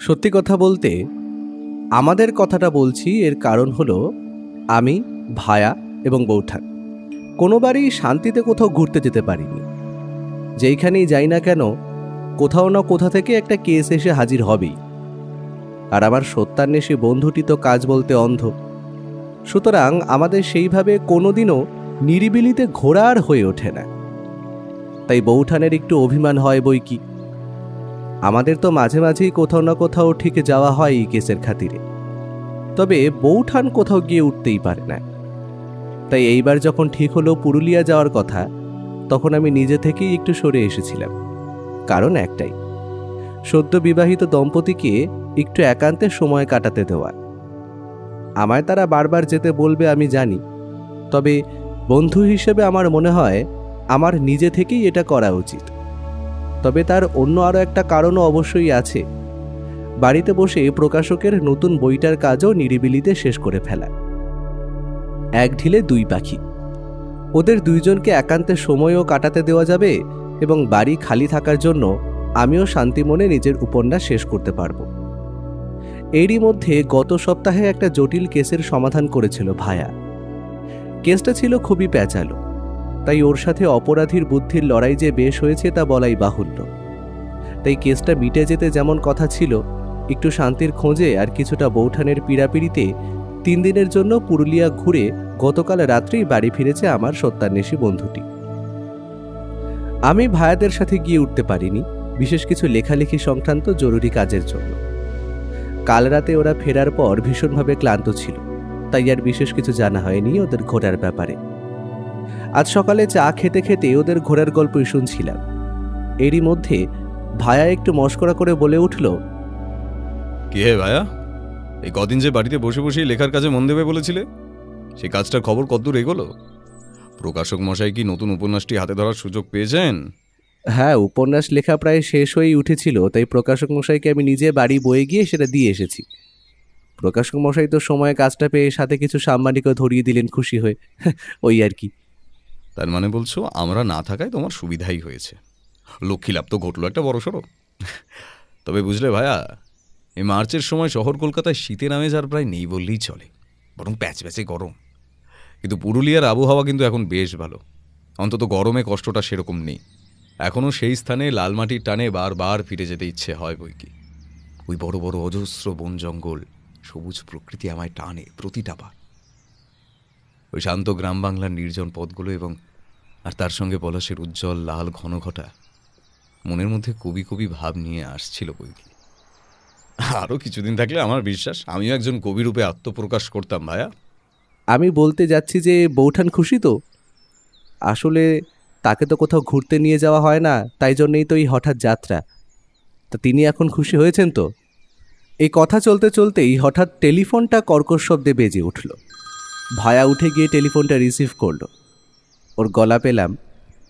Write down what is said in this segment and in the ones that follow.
সত্যি কথা বলতে আমাদের কথাটা বলছি, এর কারণ হলো আমি, ভায়া এবং বৌঠান কোনোবারই শান্তিতে কোথাও ঘুরতে যেতে পারিনি। যেইখানেই যাই না কেন কোথাও না কোথা থেকে একটা কেস এসে হাজির হবেই। আর আমার সত্যান্বেষী বন্ধুটি তো কাজ বলতে অন্ধ, সুতরাং আমাদের সেইভাবে কোনোদিনও নিরিবিলিতে ঘোরার হয়ে ওঠে না। তাই বৌঠানের একটু অভিমান হয় বই কি। আমাদের তো মাঝে মাঝেই কোথাও না কোথাও ঠিক যাওয়া হয় এই কেসের খাতিরে, তবে বৌঠান কোথাও গিয়ে উঠতেই পারে না। তাই এইবার যখন ঠিক হলো পুরুলিয়া যাওয়ার কথা, তখন আমি নিজে থেকেই একটু সরে এসেছিলাম। কারণ একটাই, সদ্য বিবাহিত দম্পতিকে একটু একান্তে সময় কাটাতে দেওয়া। আমায় তারা বারবার যেতে বলবে আমি জানি, তবে বন্ধু হিসেবে আমার মনে হয় আমার নিজে থেকেই এটা করা উচিত। তবে তার অন্য আরও একটা কারণও অবশ্যই আছে। বাড়িতে বসে প্রকাশকের নতুন বইটার কাজও নিরিবিলিতে শেষ করে ফেলা। এক ঢিলে দুই পাখি। ওদের দুইজনকে একান্তে সময়ও কাটাতে দেওয়া যাবে এবং বাড়ি খালি থাকার জন্য আমিও শান্তি মনে নিজের উপন্যাস শেষ করতে পারবো। এরই মধ্যে গত সপ্তাহে একটা জটিল কেসের সমাধান করেছিল ভায়া। কেসটা ছিল খুবই প্যাঁচালো, তাই ওর সাথে অপরাধীর বুদ্ধির লড়াই যে বেশ হয়েছে তা বলাই বাহুল্য। তাই কেসটা মিটে যেতে যেমন কথা ছিল, একটু শান্তির খোঁজে আর কিছুটা বৌঠানের পীড়াপিড়িতে 3 দিনের জন্য পুরুলিয়া ঘুরে গতকাল রাত্রেই বাড়ি ফিরেছে আমার সত্যান্বেষী বন্ধুটি। আমি ভায়াদের সাথে গিয়ে উঠতে পারিনি, বিশেষ কিছু লেখালেখি সংক্রান্ত জরুরি কাজের জন্য। কাল রাতে ওরা ফেরার পর ভীষণভাবে ক্লান্ত ছিল, তাই আর বিশেষ কিছু জানা হয়নি ওদের ঘোরার ব্যাপারে। আজ সকালে চা খেতে খেতে ওদের ঘোরার গল্পই শুনছিলাম। এরই মধ্যে ভায়া একটু মস্করা করে বলে উঠল, কি হে ভায়া, এই কদিন যে বাড়িতে বসে বসেই লেখার কাজে মন দেবে বলেছিলে, সেই কাজটার খবর কতদূর এগোলো? প্রকাশক মশাই কি নতুন উপন্যাসটি হাতে ধরার সুযোগ পেয়েছেন? হ্যাঁ, উপন্যাস লেখা প্রায় শেষ হয়েই উঠেছিল, তাই প্রকাশক মশাইকে আমি নিজে বাড়ি বয়ে গিয়ে সেটা দিয়ে এসেছি। প্রকাশক মশাই তো সময়ে কাজটা পেয়ে সাথে কিছু সাম্মানিকও ধরিয়ে দিলেন খুশি হয়ে। ওই আর কি। তার মানে বলছো আমরা না থাকায় তোমার সুবিধাই হয়েছে? লক্ষ্মী লাভ তো ঘটলো একটা বড়সড়। তবে বুঝলে ভায়া, এই মার্চের সময় শহর কলকাতায় শীতের আমেজ আর প্রায় নেই বললেই চলে, বরং প্যাচ প্যাচে গরম। কিন্তু পুরুলিয়ার আবহাওয়া কিন্তু এখন বেশ ভালো, অন্তত গরমে কষ্টটা সেরকম নেই। এখনও সেই স্থানে লালমাটির টানে বারবার ফিরে যেতে ইচ্ছে হয় বই কি। ওই বড় বড় অজস্র বন জঙ্গল, সবুজ প্রকৃতি আমায় টানে প্রতিটা বার। ওই শান্ত গ্রাম বাংলার নির্জন পথগুলো এবং আর তার সঙ্গে পলাশের উজ্জ্বল লাল ঘনঘটা মনের মধ্যে কবি কবি ভাব নিয়ে আসছিল বই কি। আরও কিছুদিন থাকলে আমার বিশ্বাস আমিও একজন কবি রূপে আত্মপ্রকাশ করতাম ভায়া। আমি বলতে যাচ্ছি যে বৌঠান খুশি তো? আসলে তাকে তো কোথাও ঘুরতে নিয়ে যাওয়া হয় না, তাই জন্যই তো এই হঠাৎ যাত্রা। তা তিনি এখন খুশি হয়েছেন তো? এই কথা চলতে চলতেই হঠাৎ টেলিফোনটা কর্কশ শব্দে বেজে উঠল। ভায়া উঠে গিয়ে টেলিফোনটা রিসিভ করলো। ওর গলা পেলাম,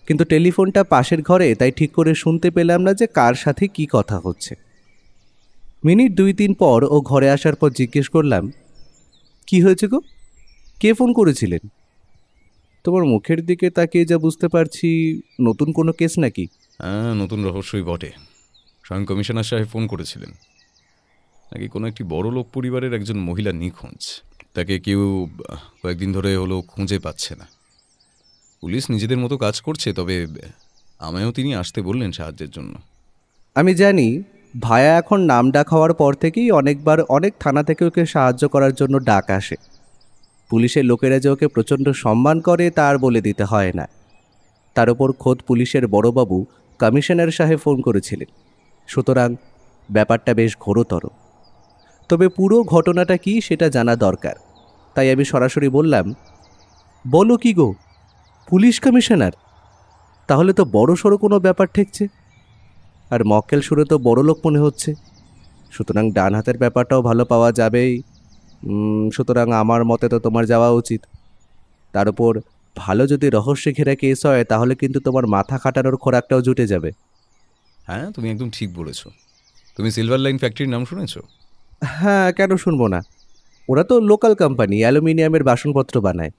কিন্তু টেলিফোনটা পাশের ঘরে, তাই ঠিক করে শুনতে পেলাম না যে কার সাথে কি কথা হচ্ছে। মিনিট 2-3 পর ও ঘরে আসার পর জিজ্ঞেস করলাম, কি হয়েছে গো, কে ফোন করেছিলেন? তোমার মুখের দিকে তাকিয়ে যা বুঝতে পারছি নতুন কোনো কেস নাকি? হ্যাঁ, নতুন রহস্যই বটে। স্বয়ং কমিশনার সাহেব ফোন করেছিলেন। নাকি কোনো একটি বড় লোক পরিবারের একজন মহিলা নিখোঁজ। তাকে কেউ কয়েকদিন ধরে হলো খুঁজে পাচ্ছে না। পুলিশ নিজেদের মতো কাজ করছে, তবে আমায়ও তিনি আসতে বললেন সাহায্যের জন্য। আমি জানি ভায়া এখন নাম ডাক হওয়ার পর থেকেই অনেকবার অনেক থানা থেকে ওকে সাহায্য করার জন্য ডাক আসে। পুলিশের লোকেরা যে ওকে প্রচণ্ড সম্মান করে তা আর বলে দিতে হয় না। তার উপর খোদ পুলিশের বড়বাবু কমিশনার সাহেব ফোন করেছিলেন, সুতরাং ব্যাপারটা বেশ ঘোরতর। তবে পুরো ঘটনাটা কি সেটা জানা দরকার, তাই আমি সরাসরি বললাম, বলো কি গো, পুলিশ কমিশনার? তাহলে তো বড় সড়ো কোনো ব্যাপার ঠেকছে। আর মক্কেল সুরে তো বড় লোক মনে হচ্ছে, সুতরাং ডান হাতের ব্যাপারটাও ভালো পাওয়া যাবেই। সুতরাং আমার মতে তো তোমার যাওয়া উচিত। তার উপর ভালো যদি রহস্যে ঘেরা কেস হয় তাহলে কিন্তু তোমার মাথা খাটানোর খোরাকটাও জুটে যাবে। হ্যাঁ, তুমি একদম ঠিক বলেছ। তুমি সিলভার লাইন ফ্যাক্টরির নাম শুনেছ? হ্যাঁ, কেন শুনবো না। ওরা তো লোকাল কোম্পানি, অ্যালুমিনিয়ামের বাসনপত্র বানায়।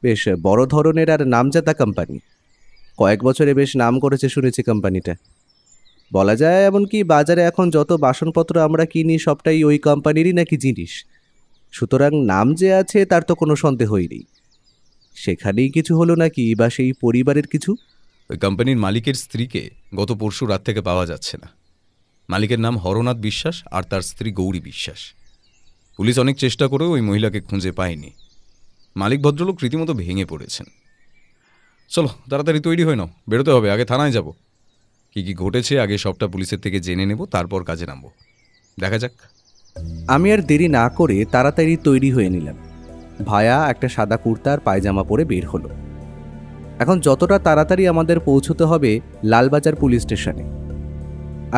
বেশ বড় ধরনের আর নামজাদা কোম্পানি। কয়েক বছরে বেশ নাম করেছে শুনেছি কোম্পানিটা। বলা যায় এমনকি বাজারে এখন যত বাসনপত্র আমরা কিনি সবটাই ওই কোম্পানিরই নাকি জিনিস। সুতরাং নাম যে আছে তার তো কোনো সন্দেহই নেই। সেখানেই কিছু হলো নাকি, বা সেই পরিবারের কিছু? ওই কোম্পানির মালিকের স্ত্রীকে গত পরশু রাত থেকে পাওয়া যাচ্ছে না। মালিকের নাম হরনাথ বিশ্বাস আর তার স্ত্রী গৌরী বিশ্বাস। পুলিশ অনেক চেষ্টা করেও ওই মহিলাকে খুঁজে পায়নি। মালিক ভদ্রলোক রীতিমতো ভেঙে পড়েছেন। চলো তাড়াতাড়ি তৈরি হয়ে নাও, বেরোতে হবে, আগে থানায় যাব। কি কি ঘটেছে আগে সবটা পুলিশের থেকে জেনে নেব, তারপর কাজে নামবো। দেখা যাক। আমি আর দেরি না করে তাড়াতাড়ি তৈরি হয়ে নিলাম। ভায়া একটা সাদা কুর্তার পায়জামা পরে বের হলো। এখন যতটা তাড়াতাড়ি আমাদের পৌঁছতে হবে লালবাজার পুলিশ স্টেশনে।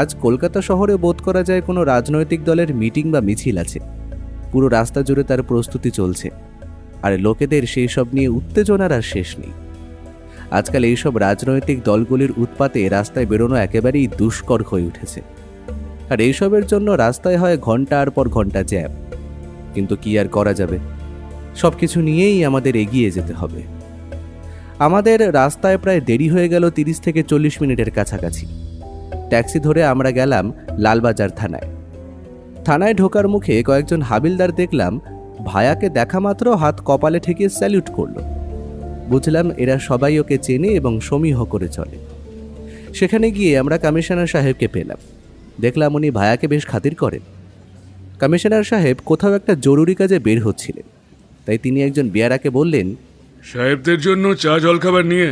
আজ কলকাতা শহরে বোধ করা যায় কোনো রাজনৈতিক দলের মিটিং বা মিছিল আছে। পুরো রাস্তা জুড়ে তার প্রস্তুতি চলছে, আর লোকেদের সেই সব নিয়ে উত্তেজনার আর শেষ নেই। আজকাল এইসব রাজনৈতিক দলগুলির উৎপাতে রাস্তায় বেরোনো একেবারেই দুষ্কর হয়ে উঠেছে। আর এইসবের জন্য রাস্তায় হয় ঘন্টার পর ঘন্টা জ্যাম। কিন্তু কি আর করা যাবে, সব কিছু নিয়েই আমাদের এগিয়ে যেতে হবে। আমাদের রাস্তায় প্রায় দেরি হয়ে গেল 30 থেকে 40 মিনিটের কাছাকাছি। ট্যাক্সি ধরে আমরা গেলাম লালবাজার থানায়। থানায় ঢোকার মুখে কয়েকজন হাবিলদার দেখলাম ভায়াকে দেখা মাত্র হাত কপালে ঠেকিয়ে স্যালিউট করলো। বুঝলাম এরা সবাই ওকে চেনে এবং সমীহ করে চলে। সেখানে গিয়ে আমরা কমিশনার সাহেবকে পেলাম। দেখলাম উনি ভায়াকে বেশ খাতির করেন। কমিশনার সাহেব কোথাও একটা জরুরি কাজে বের হচ্ছিলেন, তাই তিনি একজন বেয়ারাকে বললেন, সাহেবদের জন্য চা জলখাবার নিয়ে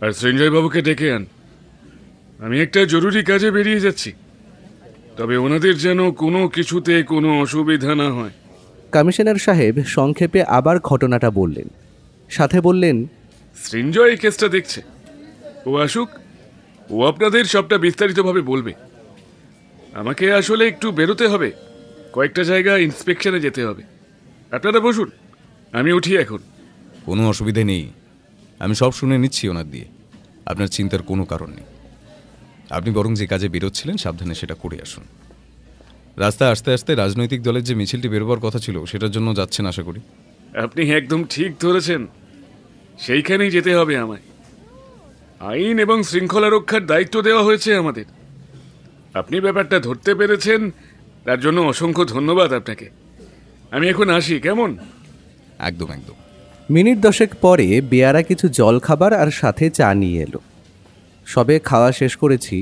আর সঞ্জয়বাবুকে ডেকে আন। আমি একটা জরুরি কাজে বেরিয়ে যাচ্ছি, তবে ওনাদের যেন কোনো কিছুতে কোনো অসুবিধা না হয়। কমিশনার সাহেব সংক্ষেপে আবার ঘটনাটা বললেন, সাথে বললেন, সৃঞ্জয় এই কেসটা দেখছে, ও আসুক, ও আপনাদের সবটা বিস্তারিতভাবে বলবে। আমাকে আসলে একটু বেরোতে হবে, কয়েকটা জায়গা ইন্সপেকশনে যেতে হবে। আপনারা বসুন, আমি উঠি এখন। কোনো অসুবিধে নেই, আমি সব শুনে নিচ্ছি ওনার দিয়ে। আপনার চিন্তার কোনো কারণ নেই। আপনি বরং যে কাজে বেরোচ্ছিলেন সাবধানে সেটা করে আসুন। রাস্তায় আস্তে আস্তে রাজনৈতিক দলের যে মিছিলটি বেরোবার কথা ছিল সেটার জন্য যাচ্ছেন আশা করি। আপনি একদম ঠিক ধরেছেন, সেইখানেই যেতে হবে আমায়। আইন এবং শৃঙ্খলা রক্ষার দায়িত্ব দেওয়া হয়েছে আমাদের। আপনি ব্যাপারটা ধরতে পেরেছেন, তার জন্য অসংখ্য ধন্যবাদ আপনাকে। আমি এখন আসি, কেমন? একদম একদম। মিনিট 10 পরে বেয়ারা কিছু জলখাবার আর সাথে চা নিয়ে এলো। সবে খাওয়া শেষ করেছি,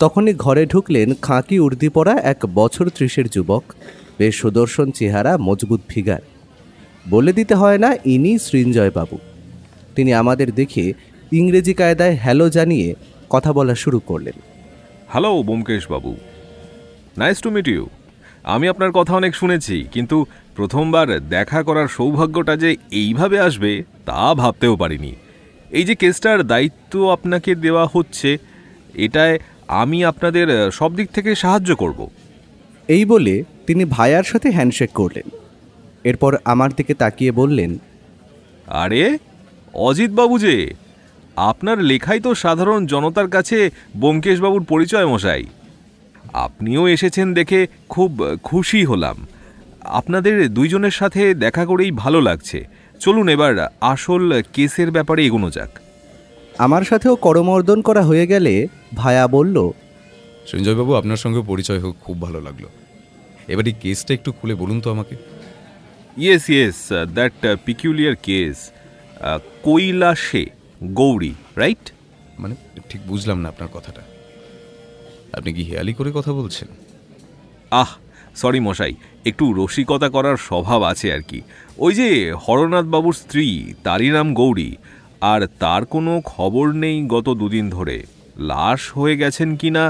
তখনই ঘরে ঢুকলেন খাঁকি উর্দি পরা এক বছর 30-এর যুবক, বেশ সুদর্শন চেহারা, মজবুত ফিগার। বলে দিতে হয় না ইনি সৃঞ্জয় বাবু। তিনি আমাদের দেখে ইংরেজি কায়দায় হ্যালো জানিয়ে কথা বলা শুরু করলেন। Hello Byomkesh Babu, nice to meet you. আমি আপনার কথা অনেক শুনেছি, কিন্তু প্রথমবার দেখা করার সৌভাগ্যটা যে এইভাবে আসবে তা ভাবতেও পারিনি। এই যে কেসটার দায়িত্ব আপনাকে দেওয়া হচ্ছে, এটায় আমি আপনাদের সব দিক থেকে সাহায্য করব। এই বলে তিনি ভায়ার সাথে হ্যান্ডশেক করলেন। এরপর আমার দিকে তাকিয়ে বললেন, আরে অজিত বাবু যে, আপনার লেখাই তো সাধারণ জনতার কাছে ব্যোমকেশবাবুর পরিচয় মশাই। আপনিও এসেছেন দেখে খুব খুশি হলাম। আপনাদের দুইজনের সাথে দেখা করেই ভালো লাগছে। চলুন এবার আসল কেসের ব্যাপারে এগোনো যাক। আমার সাথেও করমর্দন করা হয়ে গেলে ভায়া বলল, সঞ্জয়বাবু, আপনার সঙ্গে পরিচয় হোক, খুব ভালো লাগলো। এবার এই কেসটা একটু খুলে বলুন তো আমাকে। Yes yes, that peculiar case, কৈলাসে গৌরী, রাইট? মানে ঠিক বুঝলাম না আপনার কথাটা। আপনি কি হেয়ালি করে কথা বলছেন? সরি মশাই, একটু রসিকতা করার স্বভাব আছে আর কি। ওই যে হরনাথ বাবুর স্ত্রী, তারই নাম গৌরী, আর তার কোনো খবর নেই গত 2 দিন ধরে। লাশ হয়ে গেছেন কিনা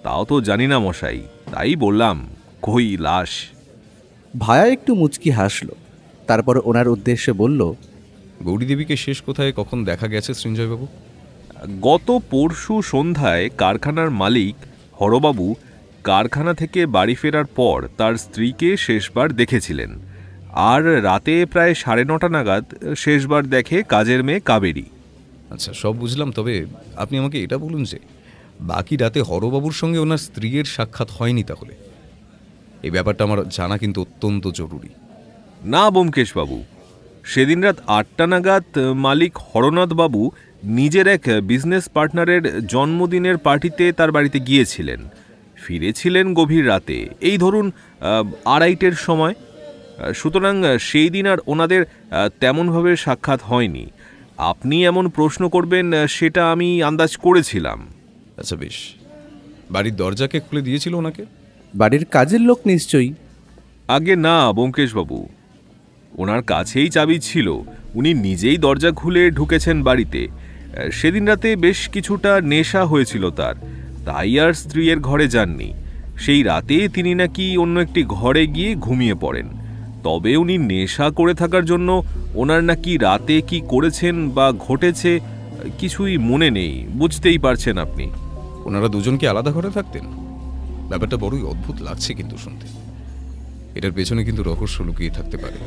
তাও তো জানি না মশাই, তাই বললাম কই লাশ। ভায়া একটু মুচকি হাসল, তারপর ওনার উদ্দেশ্যে বলল, গৌরী দেবীকে শেষ কোথায় কখন দেখা গেছে সৃঞ্জয়বাবু? গত পরশু সন্ধ্যায় কারখানার মালিক হরবাবু কারখানা থেকে বাড়ি ফেরার পর তার স্ত্রীকে শেষবার দেখেছিলেন, আর রাতে প্রায় 9:30 নাগাদ শেষবার দেখে কাজের মেয়ে কাবেরী। আচ্ছা, সব বুঝলাম, তবে আপনি আমাকে এটা বলুন যে বাকি রাতে হরবাবুর সঙ্গে ওনার স্ত্রীর সাক্ষাৎ হয়নি তাহলে? এই ব্যাপারটা আমার জানা কিন্তু অত্যন্ত জরুরি। না ব্যোমকেশবাবু, সেদিন রাত 8টা নাগাদ মালিক হরনাথ বাবু নিজের এক বিজনেস পার্টনারের জন্মদিনের পার্টিতে তার বাড়িতে গিয়েছিলেন। ফিরেছিলেন গভীর রাতে, এই ধরুন 2:30-এর সময়। সুতরাং সেই দিন আর ওনাদের তেমনভাবে সাক্ষাৎ হয়নি। আপনি এমন প্রশ্ন করবেন সেটা আমি আন্দাজ করেছিলাম। আচ্ছা বেশ, বাড়ির দরজাকে খুলে দিয়েছিল ওনাকে? বাড়ির কাজের লোক নিশ্চয়ই। আগে না ব্যোমকেশবাবু, ওনার কাছেই চাবি ছিল, উনি নিজেই দরজা খুলে ঢুকেছেন বাড়িতে। সেদিন রাতে বেশ কিছুটা নেশা হয়েছিল তার, তাই আর স্ত্রীর ঘরে যাননি। সেই রাতে তিনি নাকি অন্য একটি ঘরে গিয়ে ঘুমিয়ে পড়েন। তবে উনি নেশা করে থাকার জন্য ওনার নাকি রাতে কি করেছেন বা ঘটেছে কিছুই মনে নেই, বুঝতেই পারছেন আপনি। ওনারা দুজন কি আলাদা ঘরে থাকতেন? ব্যাপারটা বড়ই অদ্ভুত লাগছে কিন্তু শুনতে। এটার পেছনে কিন্তু রহস্য লুকিয়ে থাকতে পারে।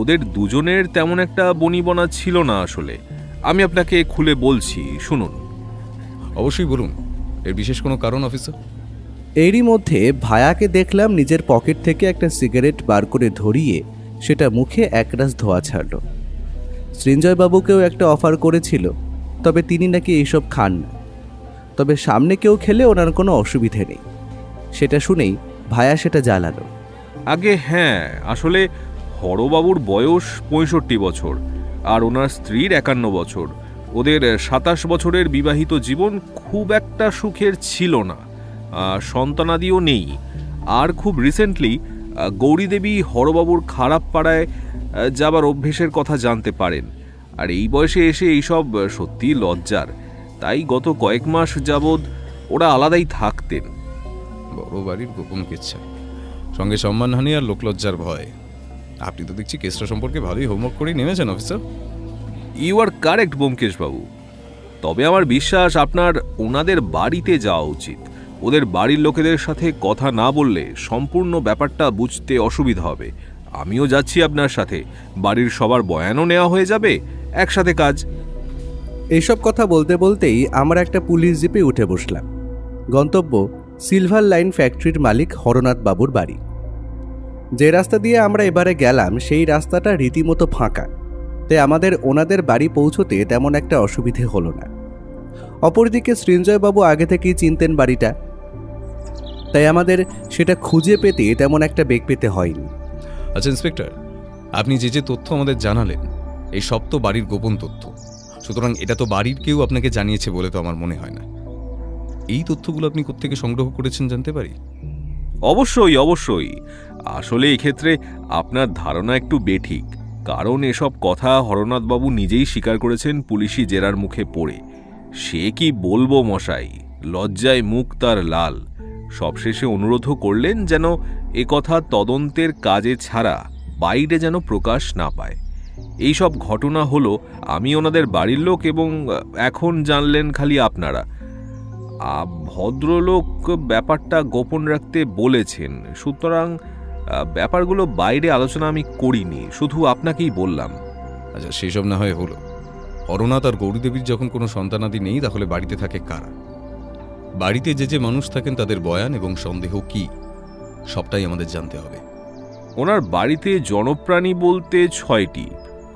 ওদের দুজনের তেমন একটা বনিবনা ছিল না আসলে। আমি আপনাকে খুলে বলছি, শুনুন। অবশ্যই বলুন, এর বিশেষ কোনো কারণ অফিসার? এরই মধ্যে ভায়াকে দেখলাম নিজের পকেট থেকে একটা সিগারেট বার করে ধরিয়ে সেটা মুখে একরাশ ধোয়া ছাড়ল। সৃঞ্জয়বাবুকেও একটা অফার করেছিল, তবে তিনি নাকি এইসব খান না। তবে সামনে কেউ খেলে ওনার কোনো অসুবিধে নেই। সেটা শুনেই ভায়া সেটা জ্বালালো। আগে হ্যাঁ, আসলে হরবাবুর বয়স 65 বছর আর ওনার স্ত্রীর 51 বছর। ওদের 27 বছরের বিবাহিত জীবন খুব একটা সুখের ছিল না, সন্তানাদিও নেই। আর খুব রিসেন্টলি গৌরীদেবী হরবাবুর খারাপ পাড়ায় যাবার অভ্যেসের কথা জানতে পারেন। আর এই বয়সে এসে এইসব সত্যি লজ্জার, তাই গত কয়েক মাস যাবৎ ওরা আলাদাই থাকতেন। বড় বাড়ির গোপন কেচ্ছা, সঙ্গে সম্মানহানি আর লোকলজ্জার ভয়। আপনি তো দেখছি কেসটা সম্পর্কে ভালোই হোমওয়ার্ক করেই নেমেছেন অফিসার। ইউ আর কারেক্ট ব্যোমকেশবাবু। তবে আমার বিশ্বাস আপনার ওনাদের বাড়িতে যাওয়া উচিত। ওদের বাড়ির লোকেদের সাথে কথা না বললে সম্পূর্ণ ব্যাপারটা বুঝতে অসুবিধা হবে। আমিও যাচ্ছি আপনার সাথে, বাড়ির সবার বয়ানও নেওয়া হয়ে যাবে, একসাথে কাজ। এইসব কথা বলতে বলতেই আমরা একটা পুলিশ জিপে উঠে বসলাম। গন্তব্য সিলভার লাইন ফ্যাক্টরির মালিক হরনাথ বাবুর বাড়ি। যে রাস্তা দিয়ে আমরা এবারে গেলাম সেই রাস্তাটা রীতিমতো ফাঁকা, তাই আমাদের ওনাদের বাড়ি পৌঁছতে তেমন একটা অসুবিধে হলো না। অপরদিকে সৃঞ্জয়বাবু আগে থেকেই চিনতেন বাড়িটা, তাই আমাদের সেটা খুঁজে পেতে তেমন একটা বেগ পেতে হয়নি। আচ্ছা ইন্সপেক্টর, আপনি যে যে তথ্য আমাদের জানালেন, এই সব তো বাড়ির গোপন তথ্য। সুতরাং এটা তো বাড়ির কেউ আপনাকে জানিয়েছে বলে তো আমার মনে হয় না। এই তথ্যগুলো আপনি কোত্থেকে সংগ্রহ করেছেন জানতে পারি? অবশ্যই অবশ্যই। আসলে এক্ষেত্রে আপনার ধারণা একটু বেঠিক, কারণ এসব কথা হরনাথবাবু নিজেই স্বীকার করেছেন পুলিশি জেরার মুখে পড়ে। সে কি বলবো মশাই, লজ্জায় মুখ তার লাল। সবশেষে অনুরোধও করলেন যেন এ কথা তদন্তের কাজে ছাড়া বাইরে যেন প্রকাশ না পায়। এইসব ঘটনা হলো আমি ওনাদের বাড়ির লোক, এবং এখন জানলেন খালি আপনারা। ভদ্রলোক ব্যাপারটা গোপন রাখতে বলেছেন, সুতরাং ব্যাপারগুলো বাইরে আলোচনা আমি করিনি, শুধু আপনাকেই বললাম। আচ্ছা সেসব না হয় হলো। হরনাথ আর গৌরীদেবীর যখন কোনো সন্তানাদি নেই, তাহলে বাড়িতে থাকে কারা? বাড়িতে যে যে মানুষ থাকেন তাদের বয়ান এবং সন্দেহ কি, সবটাই আমাদের জানতে হবে। ওনার বাড়িতে জনপ্রাণী বলতে 6টি।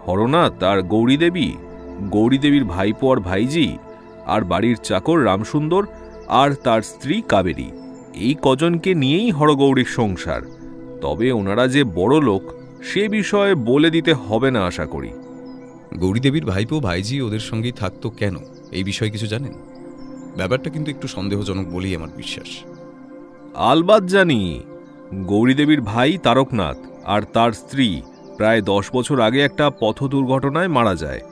হরনাথ আর গৌরীদেবী, গৌরীদেবীর ভাইপো আর ভাইজি, আর বাড়ির চাকর রামসুন্দর আর তার স্ত্রী কাবেরী। এই কজনকে নিয়েই হরগৌরীর সংসার। তবে ওনারা যে বড় লোক সে বিষয়ে বলে দিতে হবে না আশা করি। গৌরীদেবীর ভাইপো ভাইজি ওদের সঙ্গেই থাকতো কেন, এই বিষয়ে কিছু জানেন? ব্যাপারটা কিন্তু একটু সন্দেহজনক বলেই আমার বিশ্বাস। আলবাত জানি। গৌরীদেবীর ভাই তারকনাথ আর তার স্ত্রী প্রায় 10 বছর আগে একটা পথ দুর্ঘটনায় মারা যায়।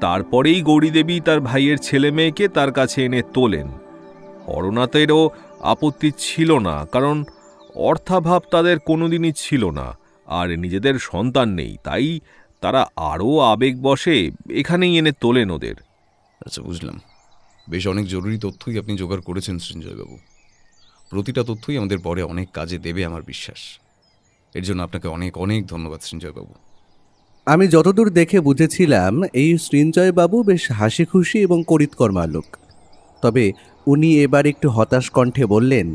তারপরেই গৌরীদেবী তার ভাইয়ের ছেলে মেয়েকে তার কাছে এনে তোলেন। হরনাথেরও আপত্তি ছিল না, কারণ অর্থাভাব তাদের কোনোদিনই ছিল না, আর নিজেদের সন্তান নেই, তাই তারা আরও আবেগবশে এখানেই এনে তোলেন ওদের। আচ্ছা বুঝলাম। বেশ অনেক জরুরি তথ্যই আপনি জোগাড় করেছেন সৃঞ্জয়বাবু। প্রতিটা তথ্যই আমাদের পরে অনেক কাজে দেবে আমার বিশ্বাস। এর জন্য আপনাকে অনেক অনেক ধন্যবাদ সৃঞ্জয়বাবু। আমি যতদূর দেখে বুঝেছিলাম এই সৃঞ্জয়বাবু বেশ হাসি খুশি এবং করিতকর্মা লোক। তবে উনি এবার একটু হতাশ কণ্ঠে বললেন,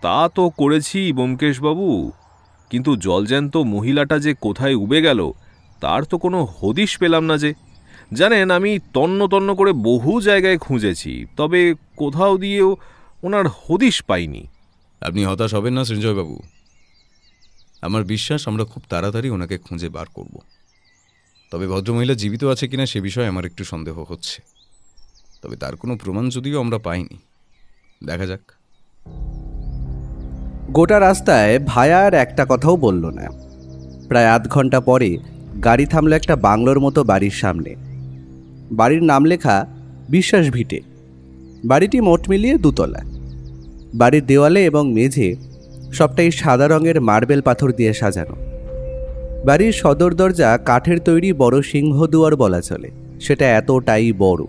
তা তো করেছি ব্যোমকেশবাবু, কিন্তু জলজ্যান্ত মহিলাটা যে কোথায় উবে গেল তার তো কোনো হদিশ পেলাম না যে। জানেন, আমি তন্ন তন্ন করে বহু জায়গায় খুঁজেছি, তবে কোথাও দিয়েও ওনার হদিশ পাইনি। আপনি হতাশ হবেন না সৃঞ্জয়বাবু, আমার বিশ্বাস আমরা খুব তাড়াতাড়ি ওনাকে খুঁজে বার করব। তবে ভদ্রমহিলা জীবিত আছে কিনা সে বিষয়ে আমার একটু সন্দেহ হচ্ছে, তবে তার কোনো প্রমাণ যদিও আমরা পাইনি। দেখা যাক। গোটা রাস্তায় ভায়া আর একটা কথাও বলল না। প্রায় আধ ঘন্টা পরে গাড়ি থামলো একটা বাংলোর মতো বাড়ির সামনে। বাড়ির নাম লেখা বিশ্বাস ভিটে। বাড়িটি মোট মিলিয়ে 2 তলা। বাড়ির দেওয়ালে এবং মেঝে সবটাই সাদা রঙের মার্বেল পাথর দিয়ে সাজানো। বাড়ির সদর দরজা কাঠের তৈরি বড় সিংহদুয়ার বলা চলে, সেটা এতটাই বড়।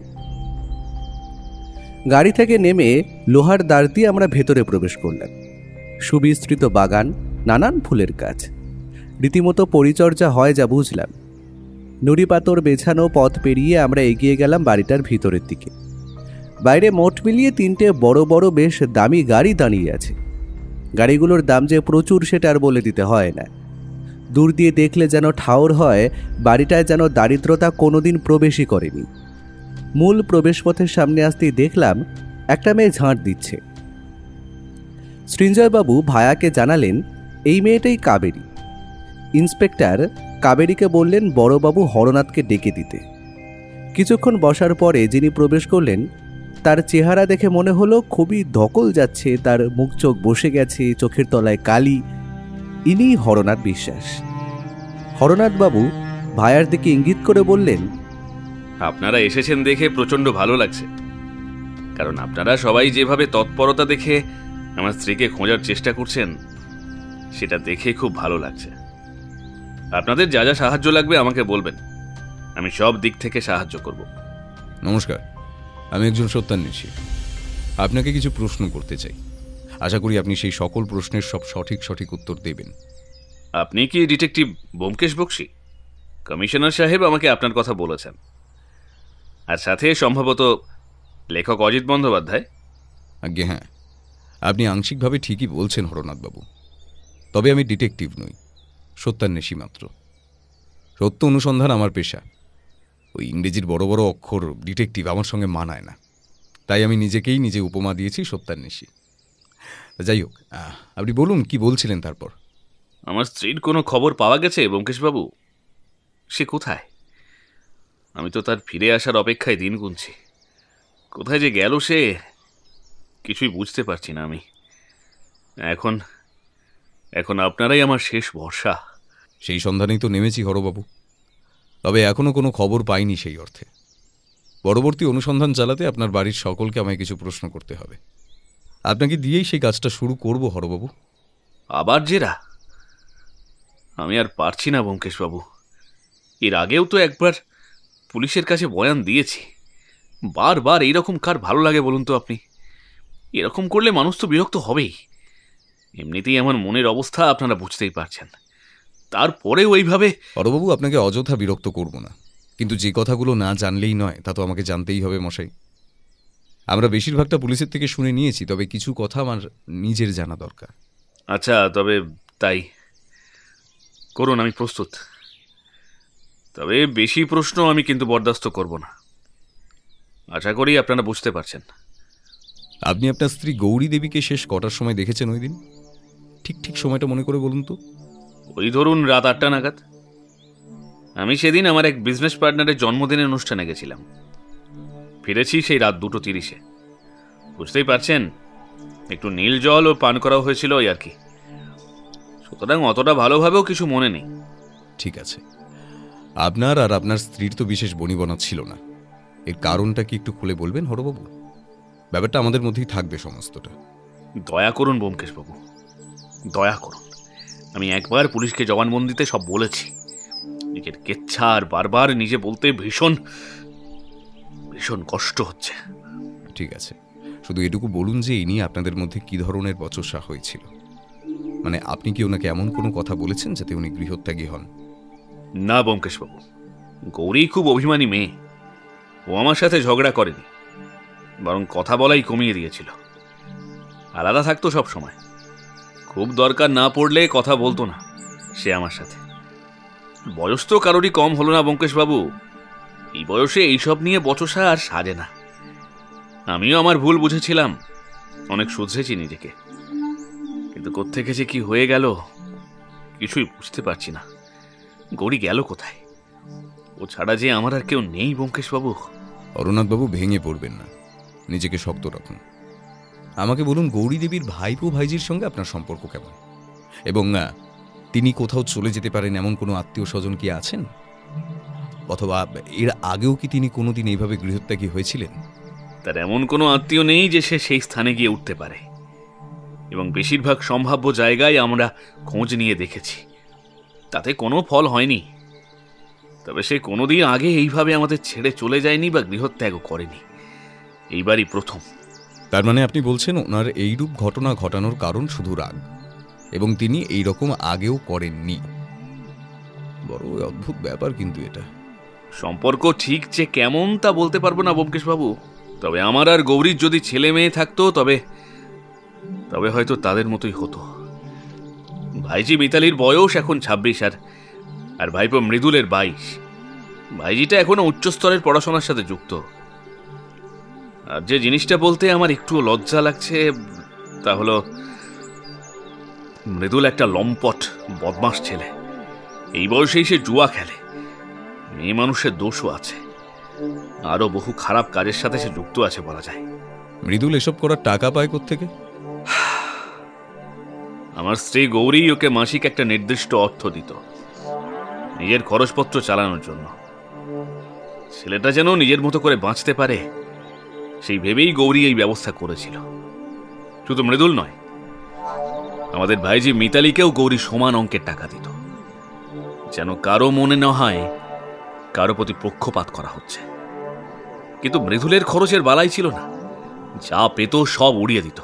গাড়ি থেকে নেমে লোহার দ্বার দিয়ে আমরা ভেতরে প্রবেশ করলাম। সুবিস্তৃত বাগান, নানান ফুলের গাছ, রীতিমতো পরিচর্যা হয় যা বুঝলাম। নুড়ি পাথর বেছানো পথ পেরিয়ে আমরা এগিয়ে গেলাম বাড়িটার ভিতরের দিকে। বাইরে মোট মিলিয়ে 3টে বড় বড় বেশ দামি গাড়ি দাঁড়িয়ে আছে। গাড়িগুলোর দাম যে প্রচুর সেটা আর বলে দিতে হয় না। দূর দিয়ে দেখলে যেন ঠাউর হয় বাড়িটায় যেন দারিদ্রতা কোনোদিন প্রবেশই করেনি। মূল প্রবেশপথের সামনে আসতেই দেখলাম একটা মেয়ে ঝাঁট দিচ্ছে। সৃঞ্জয়বাবু ভায়াকে জানালেন এই মেয়েটাই কাবেরী। ইন্সপেক্টর কাবেরীকে বললেন বড়বাবু হরনাথকে ডেকে দিতে। কিছুক্ষণ বসার পরে যিনি প্রবেশ করলেন তার চেহারা দেখে মনে হলো খুবই ধকল যাচ্ছে, তার মুখ চোখ বসে গেছে, চোখের তলায় কালি। ইনিই হরনাথ বিশ্বাস। হরনাথবাবু ভায়ার দিকে ইঙ্গিত করে বললেন, আপনারা এসেছেন দেখে প্রচন্ড ভালো লাগছে, কারণ আপনারা সবাই যেভাবে তৎপরতা দেখে আমার স্ত্রীকে খোঁজার চেষ্টা করছেন সেটা দেখে খুব ভালো লাগছে। আপনাদের যা যা সাহায্য লাগবে আমাকে বলবেন, আমি সব দিক থেকে সাহায্য করব। নমস্কার, আমি একজন সত্যান্বেষী। আপনাকে কিছু প্রশ্ন করতে চাই। আশা করি আপনি সেই সকল প্রশ্নের সব সঠিক উত্তর দেবেন। আপনি কি ডিটেকটিভ ব্যোমকেশ বক্সী? কমিশনার সাহেব আমাকে আপনার কথা বলেছেন, আর সাথে সম্ভবত লেখক অজিত বন্দ্যোপাধ্যায়। আজ্ঞে হ্যাঁ, আপনি আংশিকভাবে ঠিকই বলছেন হরনাথবাবু। তবে আমি ডিটেকটিভ নই, সত্যান্বেষী মাত্র। সত্য অনুসন্ধান আমার পেশা। ওই ইংরেজির বড় বড় অক্ষর ডিটেকটিভ আমার সঙ্গে মানায় না, তাই আমি নিজে উপমা দিয়েছি সত্যান্বেষী। যাই হোক, আপনি বলুন কি বলছিলেন তারপর। আমার স্ত্রীর কোনো খবর পাওয়া গেছে ব্যোমকেশবাবু? সে কোথায়? আমি তো তার ফিরে আসার অপেক্ষায় দিন গুনছি। কোথায় যে গেল সে কিছুই বুঝতে পারছি না আমি। এখন এখন আপনারাই আমার শেষ ভরসা। সেই সন্ধানেই তো নেমেছি হরবাবু, তবে এখনো কোনো খবর পাইনি। সেই অর্থে পরবর্তী অনুসন্ধান চালাতে আপনার বাড়ির সকলকে আমায় কিছু প্রশ্ন করতে হবে। আপনাকে দিয়েই সেই কাজটা শুরু করব হরবাবু। আবার জেরা? আমি আর পারছি না ব্যোমকেশবাবু। এর আগেও তো একবার পুলিশের কাছে বয়ান দিয়েছি। বারবার এইরকম কার ভালো লাগে বলুন তো আপনি? এরকম করলে মানুষ তো বিরক্ত হবেই। এমনিতেই আমার মনের অবস্থা আপনারা বুঝতেই পারছেন, তারপরে ওইভাবে। হরবাবু, আপনাকে অযথা বিরক্ত করব না, কিন্তু যে কথাগুলো না জানলেই নয় তা তো আমাকে জানতেই হবে মশাই। আমরা বেশিরভাগটা পুলিশের থেকে শুনে নিয়েছি, তবে কিছু কথা আমার নিজের জানা দরকার। আচ্ছা, তবে তাই করুন, আমি প্রস্তুত। তবে বেশি প্রশ্ন আমি কিন্তু বরদাস্ত করব না। আশা করি আপনারা বুঝতে পারছেন। আপনি আপনার স্ত্রী গৌরী দেবীকে শেষ কটার সময় দেখেছেন ওই দিন? ঠিক সময়টা মনে করে বলুন তো। ওই ধরুন রাত 8টা নাগাদ। আমি সেদিন আমার এক বিজনেস পার্টনারের জন্মদিনের অনুষ্ঠানে গেছিলাম। ফিরেছি সেই রাত 2:30-এ। বুঝতেই পারছেন, একটু নীল জল ও পান করাও হয়েছিল ওই আর কি। সুতরাং অতটা ভালোভাবেও কিছু মনে নেই। ঠিক আছে, আপনার আর আপনার স্ত্রীর তো বিশেষ বনিবনা ছিল না। এর কারণটা কি একটু খুলে বলবেন হরবাবু? ব্যাপারটা আমাদের মধ্যেই থাকবে সমস্তটা। দয়া করুন ব্যোমকেশবাবু, দয়া করুন। আমি একবার পুলিশকে জবানবন্দিতে সব বলেছি। নিজের কেচ্ছা আর বারবার নিজে বলতে ভীষণ কষ্ট হচ্ছে। ঠিক আছে, শুধু এটুকু বলুন যে ইনি আপনাদের মধ্যে কি ধরনের বচসা হয়েছিল। মানে আপনি কি ওনাকে এমন কোনো কথা বলেছেন যাতে উনি গৃহত্যাগী হন? না ব্যোমকেশবাবু, গৌরী খুব অভিমানী মেয়ে। ও আমার সাথে ঝগড়া করেনি, বরং কথা বলাই কমিয়ে দিয়েছিল। আলাদা থাকতো সব সময়। খুব দরকার না পড়লে কথা বলতো না সে আমার সাথে। বয়স তো কারোরই কম হলো না ব্যোমকেশবাবু। এই বয়সে এইসব নিয়ে বচসা আর সাজে না। আমিও আমার ভুল বুঝেছিলাম, অনেক শুধরেছি নিজেকে, কিন্তু কোত্থেকে যে কি হয়ে গেল কিছুই বুঝতে পারছি না। গৌরী গেল কোথায়? ও ছাড়া যে আমার আর কেউ নেই ব্যোমকেশবাবু। অরনাথবাবু ভেঙে পড়বেন না, নিজেকে শক্ত রাখুন। আমাকে বলুন, গৌরী দেবীর ভাইপো ভাইজির সঙ্গে আপনার সম্পর্ক কেমন? এবং তিনি কোথাও চলে যেতে পারেন এমন কোনো আত্মীয় স্বজন কি আছেন? অথবা এর আগেও কি তিনি কোনোদিন এইভাবে গৃহত্যাগী হয়েছিলেন? তার এমন কোনো আত্মীয় নেই যে সে সেই স্থানে গিয়ে উঠতে পারে, এবং বেশিরভাগ সম্ভাব্য জায়গায় আমরা খোঁজ নিয়ে দেখেছি, তাতে কোনো ফল হয়নি। তবে সে কোনোদিন আগে এইভাবে আমাদের ছেড়ে চলে যায়নি বা গৃহত্যাগও করেনি, এইবারই প্রথম। তার মানে আপনি বলছেন ওনার এইরূপ ঘটনা ঘটানোর কারণ শুধু রাগ, এবং তিনি এই রকম আগেও করেননি। বড় অদ্ভুত ব্যাপার কিন্তু এটা। সম্পর্ক ঠিক যে কেমন তা বলতে পারবো না ব্যোমকেশবাবু, তবে আমার আর গৌরীর যদি ছেলে মেয়ে থাকতো তবে তবে হয়তো তাদের মতোই হতো। ভাইজি মিতালির বয়স এখন 26 আর ভাইপো মৃদুলের 22। ভাইজিটা এখনো উচ্চস্তরের পড়াশোনার সাথে যুক্ত। আর যে জিনিসটা বলতে আমার একটু লজ্জা লাগছে তা হলো, মৃদুল একটা লম্পট বদমাস ছেলে। এই বয়সেই সে জুয়া খেলে। মেয়ে মানুষের দোষও আছে, আরো বহু খারাপ কাজের সাথে সে যুক্ত আছে বলা যায়। মৃদুল এসব করার টাকা পায় কোত্থেকে? আমার স্ত্রী গৌরী ওকে মাসিক একটা নির্দিষ্ট অর্থ দিত নিজের খরচপত্র চালানোর জন্য। ছেলেটা যেন নিজের মতো করে বাঁচতে পারে সেই ভেবেই গৌরী এই ব্যবস্থা করেছিল। শুধু মৃদুল নয়, আমাদের ভাইজি মিতালিকেও গৌরী সমান অঙ্কের টাকা দিত, যেন কারো মনে না হয় কারো প্রতি পক্ষপাত করা হচ্ছে। কিন্তু মৃদুলের খরচের বালাই ছিল না, যা পেত সব উড়িয়ে দিত,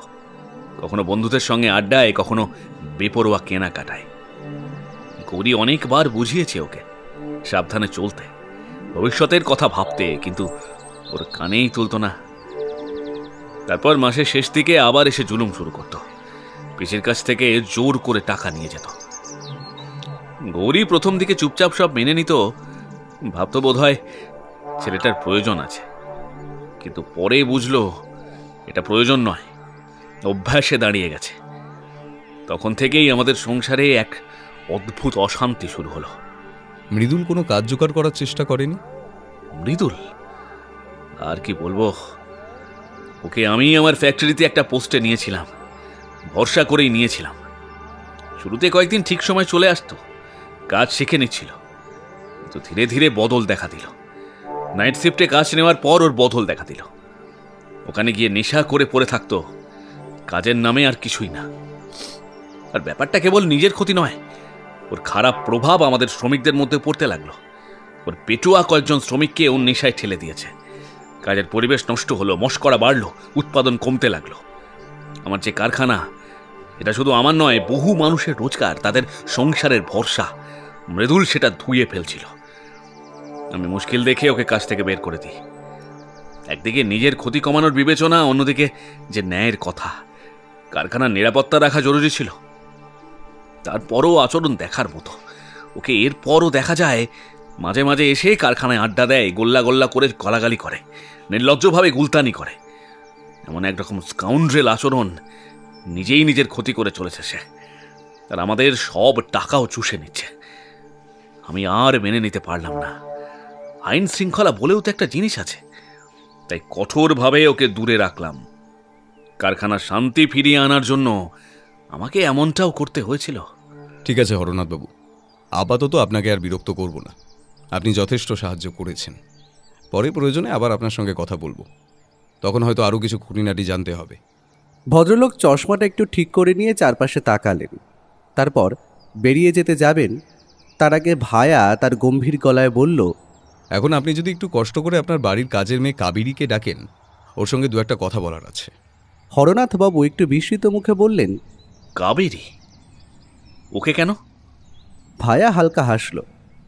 কখনো বন্ধুদের সঙ্গে আড্ডায়, কখনো বেপরোয়া কেনাকাটায়। গৌরী অনেকবার বুঝিয়েছে ওকে সাবধানে চলতে, ভবিষ্যতের কথা ভাবতে, কিন্তু ওর কানেই তুলত না। তারপর মাসের শেষ দিকে আবার এসে জুলুম শুরু করত, পিসির কাছ থেকে জোর করে টাকা নিয়ে যেত। গৌরী প্রথম দিকে চুপচাপ সব মেনে নিত, ভাবত বোধ হয় ছেলেটার প্রয়োজন আছে, কিন্তু পরে বুঝলো এটা প্রয়োজন নয়, অভ্যাসে দাঁড়িয়ে গেছে। তখন থেকেই আমাদের সংসারে এক অদ্ভুত অশান্তি শুরু হলো। মৃদুল কোনো কাজ জোগাড় করার চেষ্টা করেনি? মৃদুল আর কি বলবো, ওকে আমি আমার ফ্যাক্টরিতে একটা পোস্টে নিয়েছিলাম, ভরসা করেই নিয়েছিলাম। শুরুতে কয়েকদিন ঠিক সময় চলে আসতো, কাজ শিখে নিচ্ছিল, কিন্তু ধীরে ধীরে বদল দেখা দিল। নাইট শিফটে কাজ নেওয়ার পর ওর বদল দেখা দিল। ওখানে গিয়ে নেশা করে পড়ে থাকতো, কাজের নামে আর কিছুই না। আর ব্যাপারটা কেবল নিজের ক্ষতি নয়, ওর খারাপ প্রভাব আমাদের শ্রমিকদের মধ্যে পড়তে লাগলো। ওর পেটুয়া কয়েকজন শ্রমিককে ওর নেশায় ঠেলে দিয়েছে। কাজের পরিবেশ নষ্ট হলো, মশকরা বাড়লো, উৎপাদন কমতে লাগলো। আমার যে কারখানা, এটা শুধু আমার নয়, বহু মানুষের রোজগার, তাদের সংসারের ভরসা, মৃদুল সেটা ধুয়ে ফেলছিল। আমি মুশকিল দেখে ওকে কাজ থেকে বের করে দিই। একদিকে নিজের ক্ষতি কমানোর বিবেচনা, অন্যদিকে যে ন্যায়ের কথা, কারখানার নিরাপত্তা রাখা জরুরি ছিল। তারপরও আচরণ দেখার মতো। ওকে এরপরও দেখা যায় মাঝে মাঝে এসে কারখানায় আড্ডা দেয়, গোল্লা গোল্লা করে গালাগালি করে, নির্লজ্জভাবে গুলতানি করে। এমন একরকম স্কাউন্ড্রেল আচরণ, নিজেই নিজের ক্ষতি করে চলেছে সে, আর আমাদের সব টাকাও চুষে নিচ্ছে। আমি আর মেনে নিতে পারলাম না। আইন শৃঙ্খলা বলেও তো একটা জিনিস আছে, তাই কঠোরভাবে ওকে দূরে রাখলাম। কারখানার শান্তি ফিরিয়ে আনার জন্য আমাকে এমনটাও করতে হয়েছিল। ঠিক আছে হরনাথবাবু, আপাতত আপনাকে আর বিরক্ত করব না। আপনি যথেষ্ট সাহায্য করেছেন, পরে প্রয়োজনে আবার আপনার সঙ্গে কথা বলবো, তখন হয়তো আরও কিছু খুঁটিনাটি জানতে হবে। ভদ্রলোক চশমাটা একটু ঠিক করে নিয়ে চারপাশে তাকালেন, তারপর বেরিয়ে যেতে যাবেন, তার আগে ভায়া তার গম্ভীর গলায় বলল, এখন আপনি যদি একটু কষ্ট করে আপনার বাড়ির কাজের মেয়ে কাবেরীকে ডাকেন, ওর সঙ্গে দু একটা কথা বলার আছে। হরনাথবাবু একটু বিস্মিত মুখে বললেন, কাবেরী? ওকে কেন? ভায়া হালকা হাসল,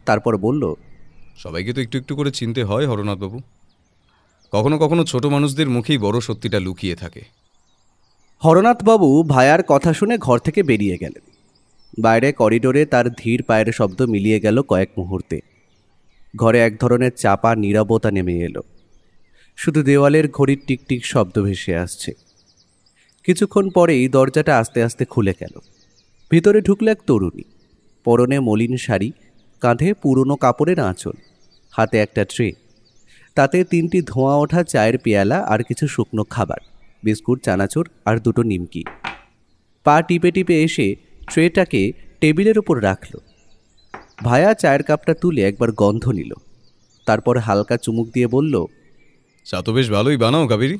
তারপর বলল, সবাইকে তো একটু একটু করে চিনতে হয় হরনাথবাবু। কখনো কখনো ছোট মানুষদের মুখেই বড় সত্যিটা লুকিয়ে থাকে। হরনাথবাবু ভায়ার কথা শুনে ঘর থেকে বেরিয়ে গেলেন। বাইরে করিডোরে তার ধীর পায়ের শব্দ মিলিয়ে গেল কয়েক মুহূর্তে। ঘরে এক ধরনের চাপা নীরবতা নেমে এলো। শুধু দেওয়ালের ঘড়ির টিকটিক শব্দ ভেসে আসছে। কিছুক্ষণ পরেই দরজাটা আস্তে আস্তে খুলে গেল। ভিতরে ঢুকল এক তরুণী, পরনে মলিন শাড়ি, কাঁধে পুরনো কাপড়ের আঁচল, হাতে একটা ট্রে, তাতে 3টি ধোঁয়া ওঠা চায়ের পেয়ালা আর কিছু শুকনো খাবার, বিস্কুট, চানাচুর আর 2টো নিমকি। পা টিপে টিপে এসে ট্রেটাকে টেবিলের উপর রাখল। ভায়া চায়ের কাপটা তুলে একবার গন্ধ নিল, তারপর হালকা চুমুক দিয়ে বলল, চা তো বেশ ভালোই বানাও কাবেরী।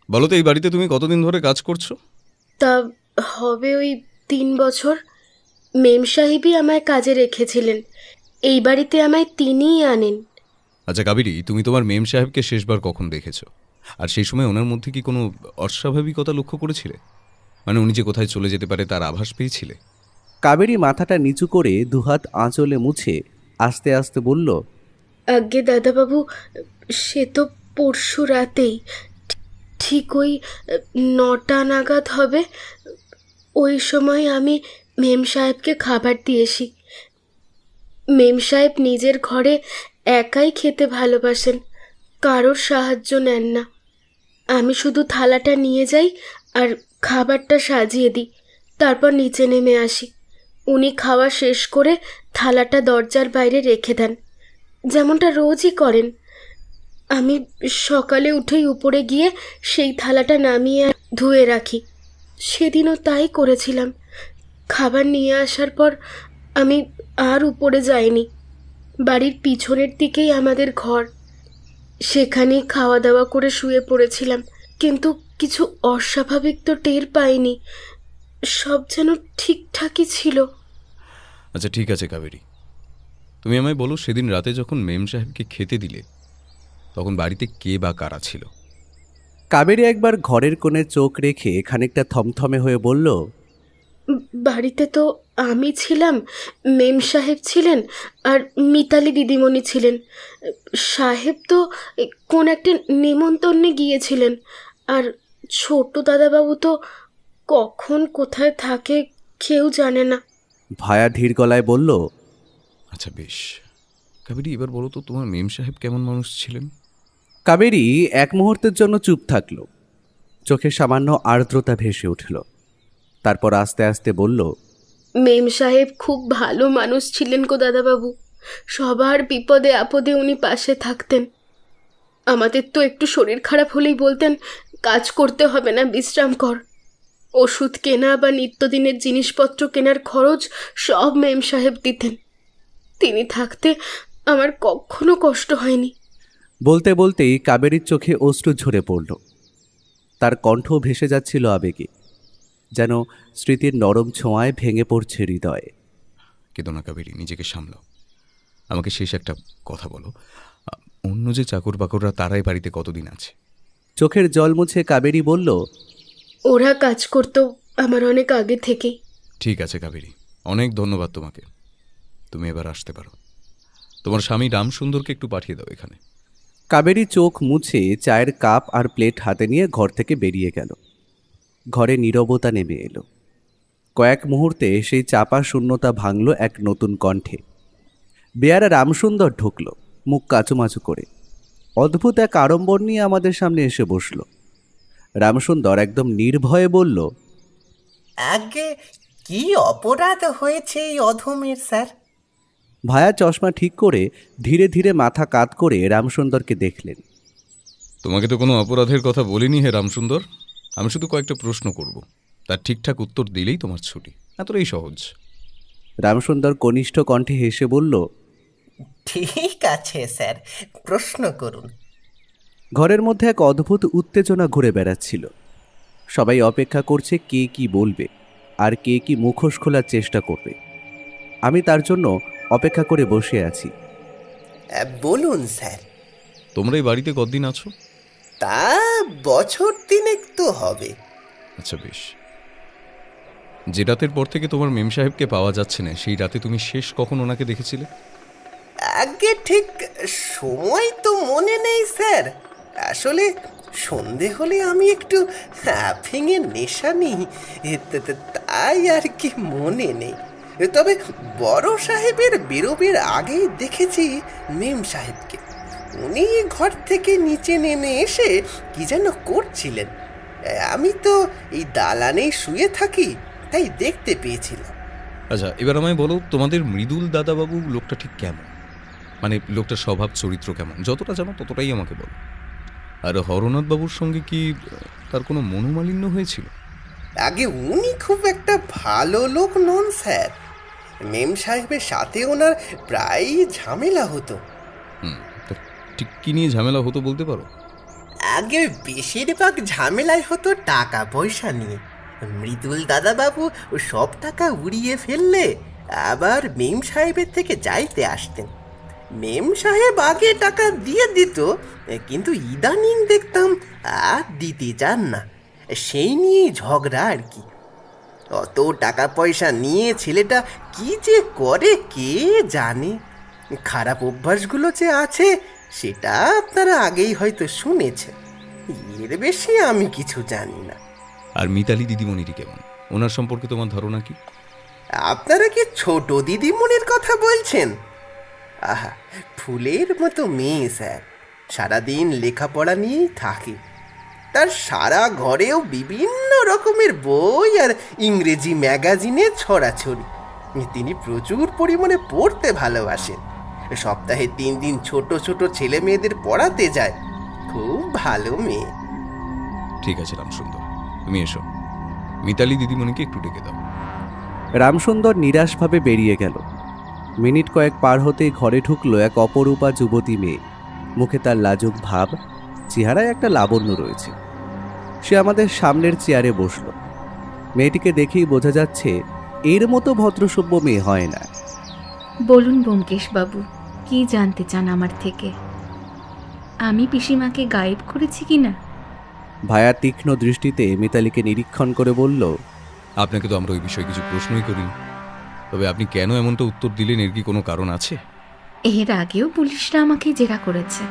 বলো তো, এই বাড়িতে তুমি কতদিন ধরে কাজ করছো? তা হবে ওই 3 বছর। মেম সাহেবই আমায় কাজে রেখেছিলেন। এই বাড়িতে আমায় তিনিই আনেন। আচ্ছা কাবেরী, তুমি তোমার মেম সাহেবকে শেষবার কখন দেখেছো? আর সেই সময় ওনার মধ্যে কি কোনো অস্বাভাবিকতা লক্ষ্য করেছিলে? মানে উনি যে কোথায় চলে যেতে পারে তার আভাস পেয়েছিলে? কাবেরী মাথাটা নিচু করে দুহাত আঁচলে মুছে আস্তে আস্তে বলল, আজ্ঞে দাদাবাবু, সে তো পরশু রাতেই, ঠিক ওই 9টা নাগাদ হবে। ওই সময় আমি মেম সাহেবকে খাবার দিয়েছি। মেম সাহেব নিজের ঘরে একাই খেতে ভালোবাসেন, কারোর সাহায্য নেন না। আমি শুধু থালাটা নিয়ে যাই আর খাবারটা সাজিয়ে দিই, তারপর নিচে নেমে আসি। উনি খাওয়া শেষ করে থালাটা দরজার বাইরে রেখে দেন, যেমনটা রোজই করেন। আমি সকালে উঠেই উপরে গিয়ে সেই থালাটা নামিয়ে ধুয়ে রাখি। সেদিনও তাই করেছিলাম। খাবার নিয়ে আসার পর আমি আর উপরে যাইনি। বাড়ির পিছনের দিকেই আমাদের ঘর, সেখানেই খাওয়া দাওয়া করে শুয়ে পড়েছিলাম। কিন্তু কিছু অস্বাভাবিক তো টের পাইনি, সব যেন ঠিকঠাকই ছিল। আচ্ছা ঠিক আছে কাবেরী, তুমি আমায় বলো, সেদিন রাতে যখন মেম সাহেবকে খেতে দিলে তখন বাড়িতে কে বা কারা ছিল? কাবেরী একবার ঘরের কোণে চোখ রেখে খানিকটা থমথমে হয়ে বলল, বাড়িতে তো আমি ছিলাম, মেম সাহেব ছিলেন আর মিতালি দিদিমণি ছিলেন। সাহেব তো কোন একটা নিমন্ত্রণে গিয়েছিলেন, আর ছোট দাদাবাবু তো কখন কোথায় থাকে কেউ জানে না। ভায়া ধীর গলায় বলল, আচ্ছা বেশ কাবেরী, এবার বলো তো তোমার মেম সাহেব কেমন মানুষ ছিলেন? কাবেরী এক মুহূর্তের জন্য চুপ থাকল। চোখে সামান্য আর্দ্রতা ভেসে উঠল। তারপর আস্তে আস্তে বলল, মেম সাহেব খুব ভালো মানুষ ছিলেন গো দাদাবাবু। সবার বিপদে আপদে উনি পাশে থাকতেন। আমাদের তো একটু শরীর খারাপ হলেই বলতেন, কাজ করতে হবে না, বিশ্রাম কর। ওষুধ কেনা বা নিত্যদিনের জিনিসপত্র কেনার খরচ সব মেম সাহেব দিতেন। তিনি থাকতে আমার কখনো কষ্ট হয়নি। বলতে বলতেই কাবেরীর চোখে অশ্রু ঝরে পড়ল। তার কণ্ঠ ভেসে যাচ্ছিল আবেগে, যেন স্মৃতির নরম ছোঁয়ায় ভেঙে পড়ছে হৃদয়ে। কেঁদো না কাবেরী, নিজেকে সামলাও। আমাকে শেষ একটা কথা বলো, অন্য যে চাকর বাকররা তারাই বাড়িতে কতদিন আছে? চোখের জল মুছে কাবেরী বলল, ওরা কাজ করতো আমার অনেক আগে থেকেই। ঠিক আছে কাবেরী, অনেক ধন্যবাদ তোমাকে। তুমি এবার আসতে পারো। তোমার স্বামী রামসুন্দরকে একটু পাঠিয়ে দাও এখানে। কাবেরী চোখ মুছে চায়ের কাপ আর প্লেট হাতে নিয়ে ঘর থেকে বেরিয়ে গেল। ঘরে নীরবতা নেমে এলো। কয়েক মুহূর্তে সেই চাপা শূন্যতা ভাঙল এক নতুন কণ্ঠে। বেয়ারা রামসুন্দর ঢুকল, মুখ কাচুমাচু করে। অদ্ভুত এক আড়ম্বর নিয়ে আমাদের সামনে এসে বসল। রামসুন্দর একদম নির্ভয়ে বলল, আগে কি অপরাধ হয়েছে এই অধমের, স্যার? ভায়া চশমা ঠিক করে ধীরে ধীরে মাথা কাত করে রামসুন্দরকে দেখলেন। তোমাকে তো কোনো অপরাধের কথা বলিনি হে রামসুন্দর। আমি শুধু কয়েকটা প্রশ্ন করব, তার ঠিকঠাক উত্তর দিলেই তোমার ছুটি। এতটাই সহজ। রামসুন্দর কনিষ্ঠ কণ্ঠে হেসে বলল, ঠিক আছে স্যার, প্রশ্ন করুন। ঘরের মধ্যে এক অদ্ভুত উত্তেজনা ঘুরে বেড়াচ্ছিল। সবাই অপেক্ষা করছে কে কি বলবে আর কে কি মুখোশ খোলার চেষ্টা করবে। আমি তার জন্য অপেক্ষা করে বসে আছি। বলুন স্যার। তোমরা এই বাড়িতে কতদিন আছো? তা বছর তিনেক তো হবে। আচ্ছা বেশ। যে রাতের পর থেকে তোমার মেম সাহেবকে পাওয়া যাচ্ছে না, সেই রাতে তুমি শেষ কখন ওনাকে দেখেছিলে? আগে ঠিক সময় তো মনে নেই স্যার। আসলে সন্ধে হলে আমি একটু আফিংয়ের নেশা নিই, তাই আর কি মনে নেই। তবে বড় সাহেবের বেরোবের আগেই দেখেছি মেম সাহেবকে। উনি ঘর থেকে নিচে নেমে এসে কি যেন করছিলেন। আমি তো এই দালানেই শুয়ে থাকি, তাই দেখতে পেয়েছিলাম। আচ্ছা, এবার আমায় বলো, তোমাদের মৃদুল দাদাবাবু লোকটা ঠিক কেমন? মানে লোকটার স্বভাব চরিত্র কেমন? যতটা জানো ততটাই আমাকে বলো। আর হরনাথ বাবুর সঙ্গে কি তার কোনো মনোমালিন্য হয়েছিল? আগে উনি খুব একটা ভালো লোক নন স্যার। মেম সাহেবের সাথে ওনার প্রায়ই ঝামেলা হতো। তা ঠিক কী নিয়ে ঝামেলা হতো বলতে পারো? আগে বেশিরভাগ ঝামেলাই হতো টাকা পয়সা নিয়ে। মৃদুল দাদাবাবু সব টাকা উড়িয়ে ফেললে আবার মেম সাহেবের থেকে চাইতে আসতেন। মেম সাহেব আগে টাকা দিয়ে দিত, কিন্তু ইদানিং দেখতাম আর দিতে চান না। সেই নিয়েই ঝগড়া আর কি। অত টাকা পয়সা নিয়ে ছেলেটা কি যে করে কে জানে। খারাপ অভ্যাসগুলো যে আছে সেটা আপনারা আগেই হয়তো শুনেছেন, এর বেশি আমি কিছু জানি না। আর মিতালি দিদিমণিটি কেমন? ওনার সম্পর্কে তোমার ধারণা কি? আপনারা কি ছোট দিদিমণির কথা বলছেন? আহা, ফুলের মতো মেয়ে স্যার, সারাদিন লেখাপড়া নিয়েই থাকে। তার সারা ঘরেও বিভিন্ন রকমের বই আর ইংরেজি ম্যাগাজিনে ছড়াছড়ি। তিনি প্রচুর পরিমাণে পড়তে ভালোবাসেন। সপ্তাহে 3 দিন ছোট ছোট ছেলে মেয়েদের পড়াতে যায়। খুব ভালো মেয়ে। ঠিক আছে রামসুন্দর, তুমি এসো, মিতালি দিদিমণিকে একটু ডেকে দাও। রামসুন্দর নিরাশভাবে বেরিয়ে গেল। মিনিট কয়েক পার হতেই ঘরে ঢুকলো এক অপরূপা যুবতী মেয়ে। মুখে তার লাজুক ভাব, চেহারায় একটা লাবণ্য রয়েছে। সে আমাদের সামনের চেয়ারে বসল। মেয়েটিকে দেখেই বোঝা যাচ্ছে এর মতো ভদ্রসভ্য মেয়ে হয় না। বলুন ব্যোমকেশ বাবু, কি জানতে চান আমার থেকে? আমি পিসিমাকে গায়েব করেছি কিনা? ভায়া তীক্ষ্ণ দৃষ্টিতে মিতালিকে নিরীক্ষণ করে বলল, আপনাকে তো আমরা ওই বিষয়ে কিছু প্রশ্নই করিনি, তবে আপনি কেন এমনটা উত্তর দিলেন, এর কি কোনো কারণ আছে? এর আগেও পুলিশরা আমাকে জেরা করেছে।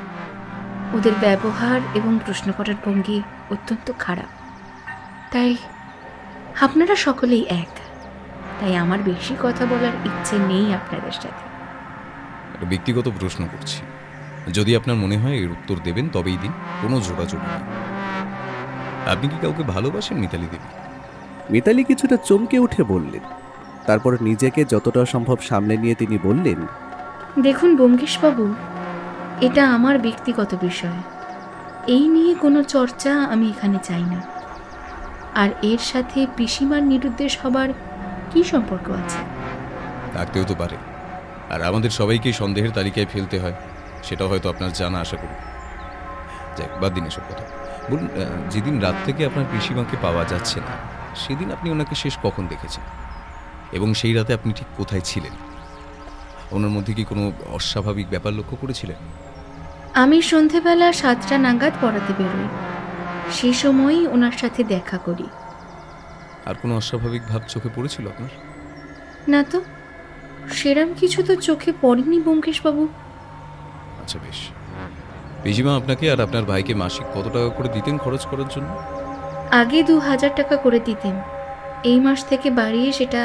ওদের ব্যবহার এবং প্রশ্ন করার ভঙ্গি অত্যন্ত খারাপ। তাই আপনারা সকলেই এক, তাই আমার বেশি কথা বলার ইচ্ছে নেই আপনাদের সাথে। একটা ব্যক্তিগত প্রশ্ন করছি, যদি আপনার মনে হয় এর উত্তর দেবেন তবেই দিন, কোনো জোড়াজোড়ি নেই। আপনি কি কাউকে ভালোবাসেন মিতালি দেবী? মিতালি কিছুটা চমকে উঠে বললেন। তারপর নিজেকে যতটা সম্ভব সামলে নিয়ে তিনি বললেন, দেখুন ব্যোমকেশ বাবু, এটা আমার ব্যক্তিগত বিষয়। এই নিয়ে কোনো চর্চা আমি এখানে চাই না। আর এর সাথে পিসিমার নিরুদ্দেশ হবার কি সম্পর্ক আছে? থাকতেও তো পারে, আর আমাদের সবাইকে সন্দেহের তালিকায় ফেলতে হয়, সেটা হয়তো আপনার জানা, আশা করি। যাক, বাদ দিন এসব কথা। বলুন, যেদিন রাত থেকে আপনার পিসিমাকে পাওয়া যাচ্ছে না, সেদিন আপনি ওনাকে শেষ কখন দেখেছেন, এবং সেই রাতে আপনি ঠিক কোথায় ছিলেন? ওনার মধ্যে কি কোনো অস্বাভাবিক ব্যাপার লক্ষ্য করেছিলেন? আমি সন্ধেবেলা 7টা নাগাদ পড়াতে বেরোই, সেই সময়ই ওনার সাথে দেখা করি। আর কোনো অস্বাভাবিক ভাব চোখে পড়েছিল আপনার? না তো, সেরম কিছু তো চোখে পড়েনি ব্যোমকেশ বাবু। আচ্ছা বেশ। পিসিমা আপনাকে আর আপনার ভাইকে মাসিক কত টাকা করে দিতেন খরচ করার জন্য? আগে 2000 টাকা করে দিতেন, এই মাস থেকে বাড়িয়ে সেটা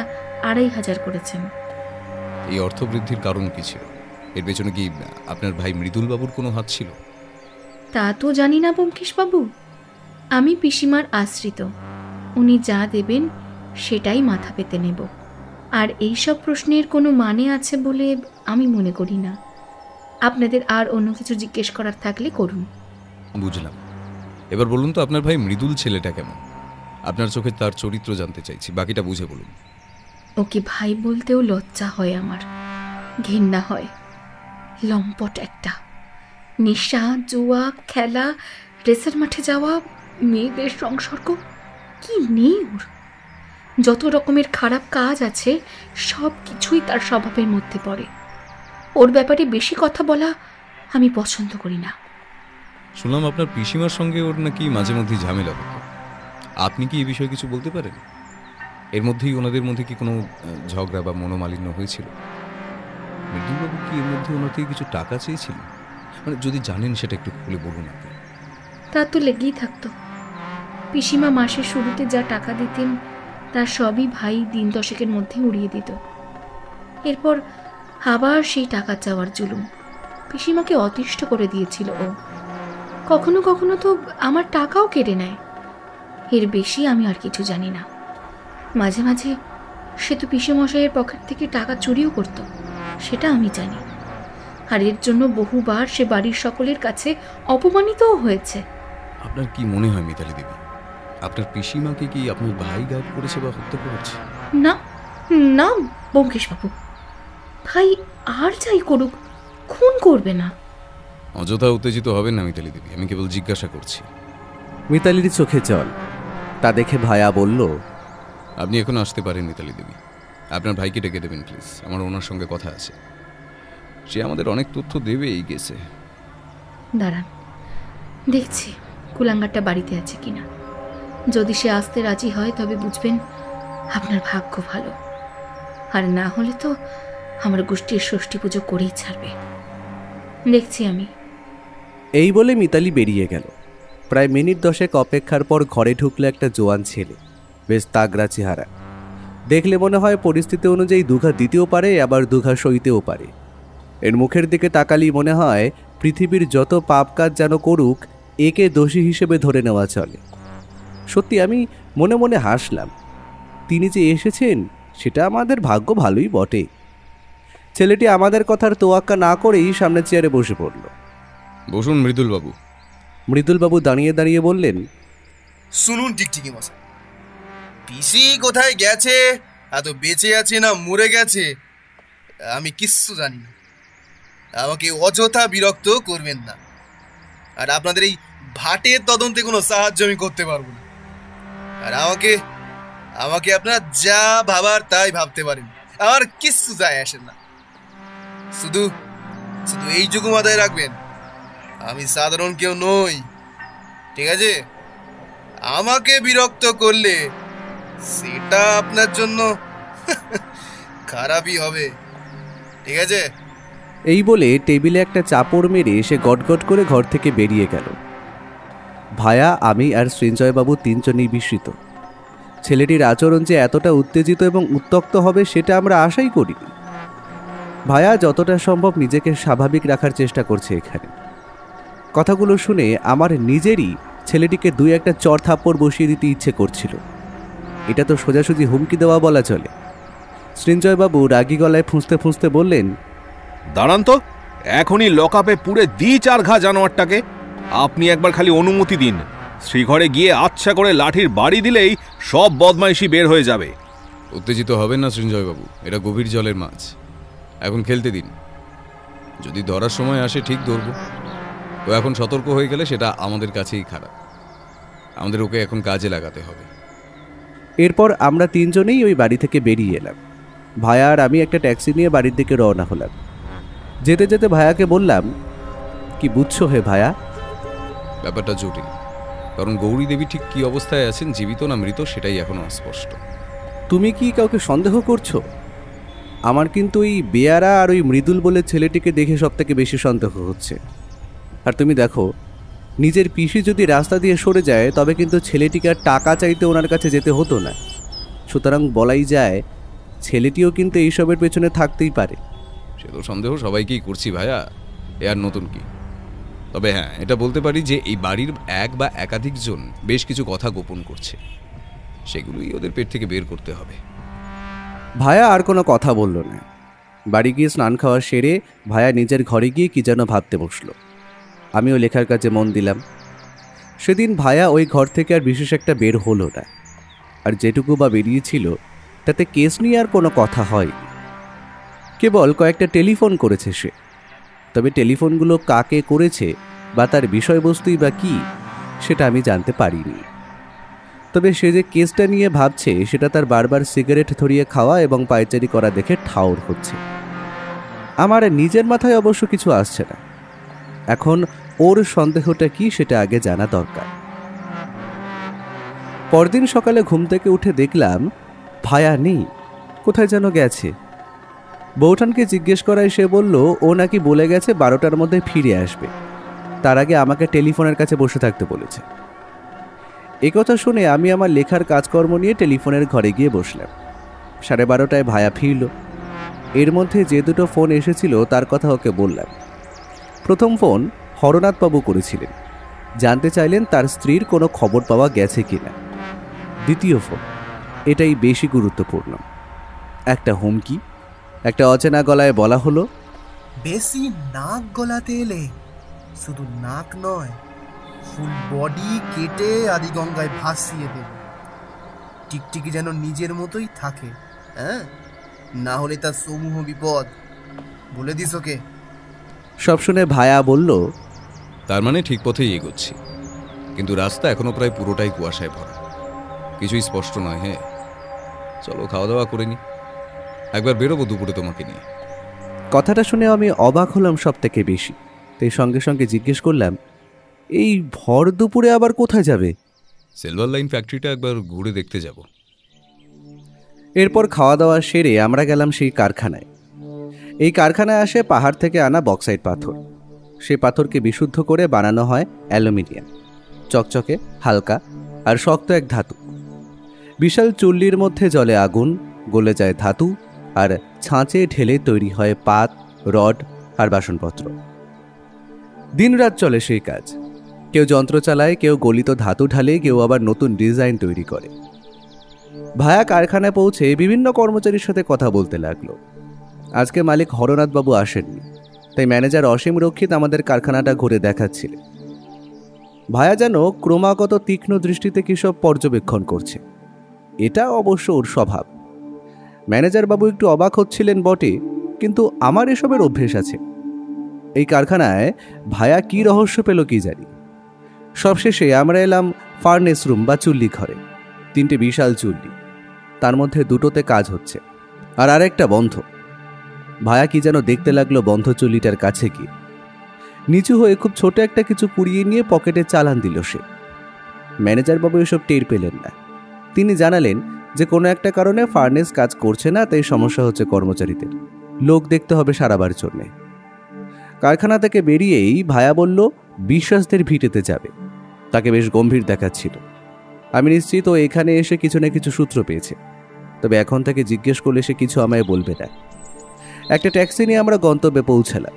2500 করেছেন। এই অর্থ বৃদ্ধির কারণ কি ছিল? এর পেছনে কি আপনার ভাই মৃদুল বাবুর কোনো হাত ছিল? তা তো জানি না ব্যোমকেশ বাবু। আমি পিসিমার আশ্রিত, উনি যা দেবেন সেটাই মাথা পেতে নেব। আর এইসব প্রশ্নের কোনো মানে আছে বলে আমি মনে করি না। আপনাদের আর অন্য কিছু জিজ্ঞেস করার থাকলে করুন। বুঝলাম। এবার বলুন তো, আপনার ভাই মৃদুল ছেলেটা কেমন? আপনার চোখে তার চরিত্র জানতে চাইছি, বাকিটা বুঝে বলুন। ওকে ভাই বলতেও লজ্জা হয় আমার, ঘেন্না হয়। লম্পট একটা, নেশা, জুয়া খেলা, রেসের মাঠে যাওয়া, মেয়েদের সংসর্গ, কি নেই ওর। যত রকমের খারাপ কাজ আছে সব কিছুই তার স্বভাবের মধ্যে পড়ে। ওর ব্যাপারে বেশি কথা বলা আমি পছন্দ করি না। শুনলাম আপনার পিসিমার সঙ্গে ওর নাকি মাঝে মধ্যে ঝামেলা হতো। আপনি কি এই বিষয়ে কিছু বলতে পারেন? এর মধ্যেই ওনাদের মধ্যে কি কোনো ঝগড়া বা মনোমালিন্য হয়েছিল? মৃদুলবাবু কি এর মধ্যে ওনার থেকে কিছু টাকা চেয়েছিলেন? মানে যদি জানেন সেটা একটু খুলে বলুন আপনি। তা তো লেগেই থাকতো। পিসিমা মাসের শুরুতে যা টাকা দিতেন তার সবই ভাই দিন 10 মধ্যে উড়িয়ে দিত। এরপর আবার সেই টাকা চাওয়ার জুলুম। পিসিমাকে অতিষ্ঠ করে দিয়েছিল ও। কখনো কখনো তো আমার টাকাও কেড়ে নেয়। এর বেশি আমি আর কিছু জানি না। মাঝে মাঝে সে তো পিসেমশাইয়ের পকেট থেকে টাকা চুরিও করত, সেটা আমি জানি। আর এর জন্য বহুবার সে বাড়ির সকলের কাছে অপমানিতও হয়েছে। আপনার কি মনে হয় মিতালি দেবী, আপনার পিসিমাকে কি আপনার ভাই গায়েব করেছে বা হত্যা করেছে? না না ব্যোমকেশবাবু, ভাই আর যাই করুক খুন করবে না। অযথা উত্তেজিত হবেন না মিতালি দেবী, আমি কেবল জিজ্ঞাসা করছি। মিতালির চোখে জল। তা দেখে ভায়া বলল, আপনি এখন আসতে পারেন মিতালি দেবী, আপনার ভাইকে ডেকে দেবেন প্লিজ, আমার ওনার সঙ্গে কথা আছে। সে আমাদের অনেক তথ্য দেবেই গেছে। দাঁড়ান, দেখছি কুলাঙ্গারটা বাড়িতে আছে কিনা। যদি সে আসতে রাজি হয় তবে বুঝবেন আপনার ভাগ্য ভালো, আর না হলে তো আমার গোষ্ঠীর ষষ্ঠী পুজো করেই ছাড়বে। দেখছি আমি। এই বলে মিতালি বেরিয়ে গেল। প্রায় মিনিট 10 অপেক্ষার পর ঘরে ঢুকলো একটা জোয়ান ছেলে, বেশ তাগড়া চেহারা। দেখলে মনে হয় পরিস্থিতি অনুযায়ী দুঘা দিতেও পারে, আবার দুঘা সইতেও পারে। এর মুখের দিকে তাকালেই মনে হয় পৃথিবীর যত পাপ কাজ যেন করুক, একে দোষী হিসেবে ধরে নেওয়া চলে। সত্যি আমি মনে মনে হাসলাম। তিনি যে এসেছেন সেটা আমাদের ভাগ্য ভালোই বটে। ছেলেটি আমাদের কথার তোয়াক্কা না করেই সামনে চেয়ারে বসে পড়ল। বসুন মৃদুলবাবু। মৃদুলবাবু দাঁড়িয়ে দাঁড়িয়ে বললেন, শুনুন টিকটিকি মশাই, পিসি কোথায় গেছে, এত বেঁচে আছে না মরে গেছে আমি কিচ্ছু জানি না। আমাকে অযথা বিরক্ত করবেন না। আর আপনাদের এই ভাটের তদন্তে কোনো সাহায্য আমি করতে পারবো না। আর আমাকে আপনারা যা ভাবার তাই ভাবতে পারেন, আমার কিচ্ছু যায় আসে না। শুধু এইটুকু মাথায় রাখবেন, আমি সাধারণ কেউ নই, ঠিক আছে? আমাকে বিরক্ত করলে সেটা আপনার জন্য খারাপই হবে, ঠিক আছে? এই বলে টেবিলে একটা চাপড় মেরে সে গটগট করে ঘর থেকে বেরিয়ে গেল। ভায়া, আমি আর সৃঞ্জয়বাবু তিনজনই বিস্মিত। ছেলেটির আচরণ যে এতটা উত্তেজিত এবং উত্তক্ত হবে সেটা আমরা আশাই করিনি। ভায়া যতটা সম্ভব নিজেকে স্বাভাবিক রাখার চেষ্টা করছে এখানে। কথাগুলো শুনে আমার নিজেরই ছেলেটিকে 2-1 চড় থাপ্পড় বসিয়ে দিতে ইচ্ছে করছিল। এটা তো সোজাসুজি হুমকি দেওয়া বলা চলে। সৃঞ্জয়বাবু রাগী গলায় ফুঁসতে ফুঁসতে বললেন, দাঁড়ান তো, এখনই লকআপে পুড়ে 4 ঘা জানোয়ারটাকে। আপনি একবার খালি অনুমতি দিন, শ্রীঘরে গিয়ে আচ্ছা করে লাঠির বাড়ি দিলেই সব বদমাইশি বের হয়ে যাবে। উত্তেজিত হবেন না সৃঞ্জয়বাবু, এটা গভীর জলের মাছ, এখন খেলতে দিন। যদি ধরার সময় আসে ঠিক ধরব। ও এখন সতর্ক হয়ে গেলে সেটা আমাদের কাছেই খারাপ। আমাদের ওকে এখন কাজে লাগাতে হবে। এরপর আমরা তিনজনেই ওই বাড়ি থেকে বেরিয়ে এলাম। ভায়া আর আমি একটা ট্যাক্সি নিয়ে বাড়ির দিকে রওনা হলাম। যেতে যেতে ভায়াকে বললাম, কি বুঝছো হে ভায়া? ব্যাপারটা জটিল, কারণ গৌরী দেবী ঠিক কী অবস্থায় আছেন, জীবিত না মৃত, সেটাই এখনো অস্পষ্ট। তুমি কি কাউকে সন্দেহ করছো? আমার কিন্তু ওই বেয়ারা আর ওই মৃদুল বলে ছেলেটিকে দেখে সব থেকে বেশি সন্দেহ হচ্ছে। আর তুমি দেখো, নিজের পিসি যদি রাস্তা দিয়ে সরে যায় তবে কিন্তু ছেলেটিকে আর টাকা চাইতে ওনার কাছে যেতে হতো না। সুতরাং বলাই যায় ছেলেটিও কিন্তু এইসবের পেছনে থাকতেই পারে। সে তো সন্দেহ সবাইকেই করছি ভাইয়া, এ আর নতুন কি। তবে হ্যাঁ, এটা বলতে পারি যে এই বাড়ির এক বা একাধিক জন বেশ কিছু কথা গোপন করছে, সেগুলোই ওদের পেট থেকে বের করতে হবে। ভায়া আর কোনো কথা বলল না। বাড়ি গিয়ে স্নান খাওয়া সেরে ভায়া নিজের ঘরে গিয়ে কি যেন ভাবতে বসলো। আমিও লেখার কাজে মন দিলাম। সেদিন ভায়া ওই ঘর থেকে আর বিশেষ একটা বের হলো না। আর যেটুকু বা বেরিয়েছিল তাতে কেস নিয়ে আর কোনো কথা হয়নি। কেবল কয়েকটা টেলিফোন করেছে সে। তবে টেলিফোনগুলো কাকে করেছে বা তার বিষয়বস্তুই বা কী সেটা আমি জানতে পারিনি। তবে সে যে কেসটা নিয়ে ভাবছে সেটা তার বারবার সিগারেট ধরিয়ে খাওয়া এবং পায়চারি করা দেখে ঠাউর হচ্ছে। আমার নিজের মাথায় অবশ্য কিছু আসছে না। এখন ওর সন্দেহটা কি সেটা আগে জানা দরকার। পরদিন সকালে ঘুম থেকে উঠে দেখলাম ভায়া নেই, কোথায় যেন গেছে। বৌঠানকে জিজ্ঞেস করায় সে বলল ও নাকি বলে গেছে 12টার মধ্যে ফিরে আসবে, তার আগে আমাকে টেলিফোনের কাছে বসে থাকতে বলেছে। একথা শুনে আমি আমার লেখার কাজকর্ম নিয়ে টেলিফোনের ঘরে গিয়ে বসলাম। 12:30টায় ভায়া ফিরল। এর মধ্যে যে দুটো ফোন এসেছিল তার কথা ওকে বললাম। প্রথম ফোন হরনাথবাবু করেছিলেন, জানতে চাইলেন তার স্ত্রীর কোনো খবর পাওয়া গেছে কিনা। দ্বিতীয় ফোন, এটাই বেশি গুরুত্বপূর্ণ, একটা হুমকি, একটা অচেনা গলায় বলা হলো, বেশি নাক গলাতে এলে শুধু নাক নয়, ফুল বডি কেটে আদিগঙ্গায় ভাসিয়ে দেবে। টিকটিকি যেন নিজের মতোই থাকে, হ্যাঁ, না হলে তার সমূহ বিপদ। বলে দিস ওকে। সব শুনে ভায়া বলল, তার মানে ঠিক পথেই এগোচ্ছি, কিন্তু রাস্তা এখনো প্রায় পুরোটাই কুয়াশায় ভরা, কিছুই স্পষ্ট নয়। হ্যাঁ, চলো খাওয়া দাওয়া করে নি, একবার বেরোবো দুপুরে তোমাকে নিয়ে। কথাটা শুনে আমি অবাক হলাম সব থেকে বেশি। তাই সঙ্গে সঙ্গে জিজ্ঞেস করলাম, এই ভর দুপুরে আবার কোথায় যাবে? সিলভার লাইন ফ্যাক্টরিটা একবার ঘুরে দেখতে যাব। এরপর খাওয়া দাওয়া সেরে আমরা গেলাম সেই কারখানায়। এই কারখানায় আসে পাহাড় থেকে আনা বক্সাইট পাথর। সেই পাথরকে বিশুদ্ধ করে বানানো হয় অ্যালুমিনিয়াম, চকচকে, হালকা আর শক্ত এক ধাতু। বিশাল চুল্লির মধ্যে জ্বলে আগুন, গলে যায় ধাতু, আর ছাঁচে ঢেলে তৈরি হয় পাত, রড আর বাসনপত্র। দিনরাত চলে সেই কাজ। কেউ যন্ত্র চালায়, কেউ গলিত ধাতু ঢালে, কেউ আবার নতুন ডিজাইন তৈরি করে। ভায়া কারখানায় পৌঁছে বিভিন্ন কর্মচারীর সাথে কথা বলতে লাগলো। আজকে মালিক হরনাথবাবু আসেননি, তাই ম্যানেজার অসীম রক্ষিত আমাদের কারখানাটা ঘুরে দেখাচ্ছিলেন। ভায়া যেন ক্রমাগত তীক্ষ্ণ দৃষ্টিতে কিসব পর্যবেক্ষণ করছে। এটা অবশ্য ওর স্বভাব। ম্যানেজার বাবু একটু অবাক হচ্ছিলেন বটে, কিন্তু আমার এসবের অভ্যেস আছে। এই কারখানায় ভায়া কি রহস্য পেল কি জানি। সবশেষে আমরা এলাম ফার্নেস রুম বা চুল্লি ঘরে। 3টে বিশাল চুল্লি, তার মধ্যে 2টোতে কাজ হচ্ছে আর আরেকটা বন্ধ। ভায়া কি যেন দেখতে লাগলো বন্ধ চুল্লিটার কাছে গিয়ে। নিচু হয়ে খুব ছোট একটা কিছু কুড়িয়ে নিয়ে পকেটে চালান দিল সে। ম্যানেজার বাবু এসব টের পেলেন না। তিনি জানালেন যে কোনো একটা কারণে ফার্নেস কাজ করছে না, তাই সমস্যা হচ্ছে কর্মচারীদের, লোক দেখতে হবে সারাবার জন্যে। কারখানা থেকে বেরিয়েই ভায়া বলল বিশ্বাসদের ভিটেতে যাবে। তাকে বেশ গম্ভীর দেখাচ্ছিল। আমি নিশ্চিত ও এখানে এসে কিছু না কিছু সূত্র পেয়েছে, তবে এখন থেকে জিজ্ঞেস করলে সে কিছু আমায় বলবে না। একটা ট্যাক্সি নিয়ে আমরা গন্তব্যে পৌঁছালাম।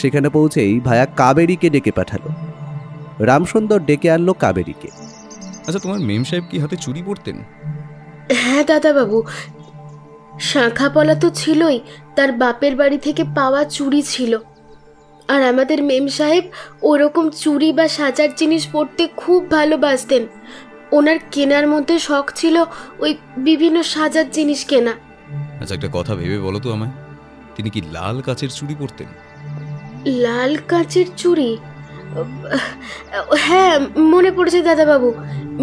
সেখানে পৌঁছেই ভায়া কাবেরীকে ডেকে পাঠালো। রামসুন্দর ডেকে আনলো কাবেরীকে। আচ্ছা, তোমার মেম সাহেব কি হাতে চুড়ি পরতেন? হ্যাঁ দাদাবাবু, শাঁখা পলা তো ছিলই, তার বাপের বাড়ি থেকে পাওয়া চুড়ি ছিল। আর আমাদের মেম সাহেব ওরকম চুড়ি বা সাজার জিনিস পরতে খুব ভালোবাসতেন। ওনার কেনার মধ্যে শখ ছিল ওই বিভিন্ন সাজার জিনিস কেনা। আচ্ছা, একটা কথা ভেবে বলো তো আমায়, তিনি কি লাল কাচের চুড়ি পরতেন? লাল কাচের চুড়ি? হ্যাঁ, মনে পড়েছে দাদাবাবু।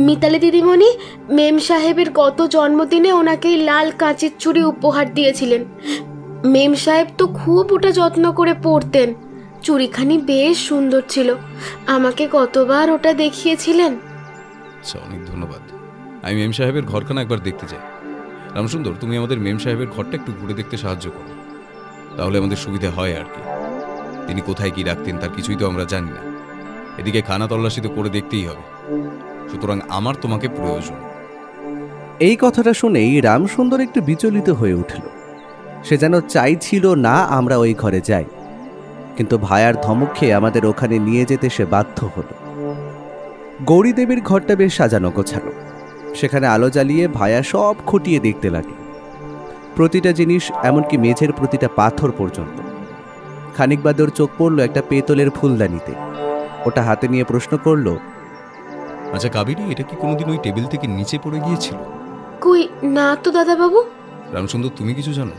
মিতালি দিদিমণি মেম সাহেবের গত জন্মদিনে ওনাকে লাল কাচের চুড়ি উপহার দিয়েছিলেন। মেম সাহেব তো খুব ওটা যত্ন করে পরতেন। চুড়িখানি বেশ সুন্দর ছিল, আমাকে কতবার ওটা দেখিয়েছিলেন। আচ্ছা, অনেক ধন্যবাদ। আমি মেম সাহেবের ঘরখানা একবার দেখতে চাই। রামসুন্দর, তুমি আমাদের মেম সাহেবের ঘরটা একটু ঘুরে দেখতে সাহায্য করো, তাহলে আমাদের সুবিধা হয় আর কি। তিনি কোথায় কি রাখতেন তার কিছুই তো আমরা জানি না। এদিকে খানা তল্লাশি তো করে দেখতেই হবে, সুতরাং আমার তোমাকে প্রয়োজন। এই কথাটা শুনেই রামসুন্দর একটু বিচলিত হয়ে উঠল। সে যেন চাইছিল না আমরা ওই ঘরে যাই, কিন্তু ভায়ার ধমক খেয়ে আমাদের ওখানে নিয়ে যেতে সে বাধ্য হলো। গৌরী দেবীর ঘরটা বেশ সাজানো গোছানো। সেখানে আলো জ্বালিয়ে ভায়া সব খুঁটিয়ে দেখতে লাগলো, প্রতিটা জিনিস, এমনকি মেঝের প্রতিটা পাথর পর্যন্ত। খানিক বাদে ওর চোখ পড়লো একটা পেতলের ফুলদানিতে। ওটা হাতে নিয়ে প্রশ্ন করলো, আচ্ছা কাবেরী, এটা কি কোনোদিন ওই টেবিল থেকে নিচে পড়ে গিয়েছিল? কই না তো দাদাবাবু। রামসুন্দর, তুমি কিছু জানো?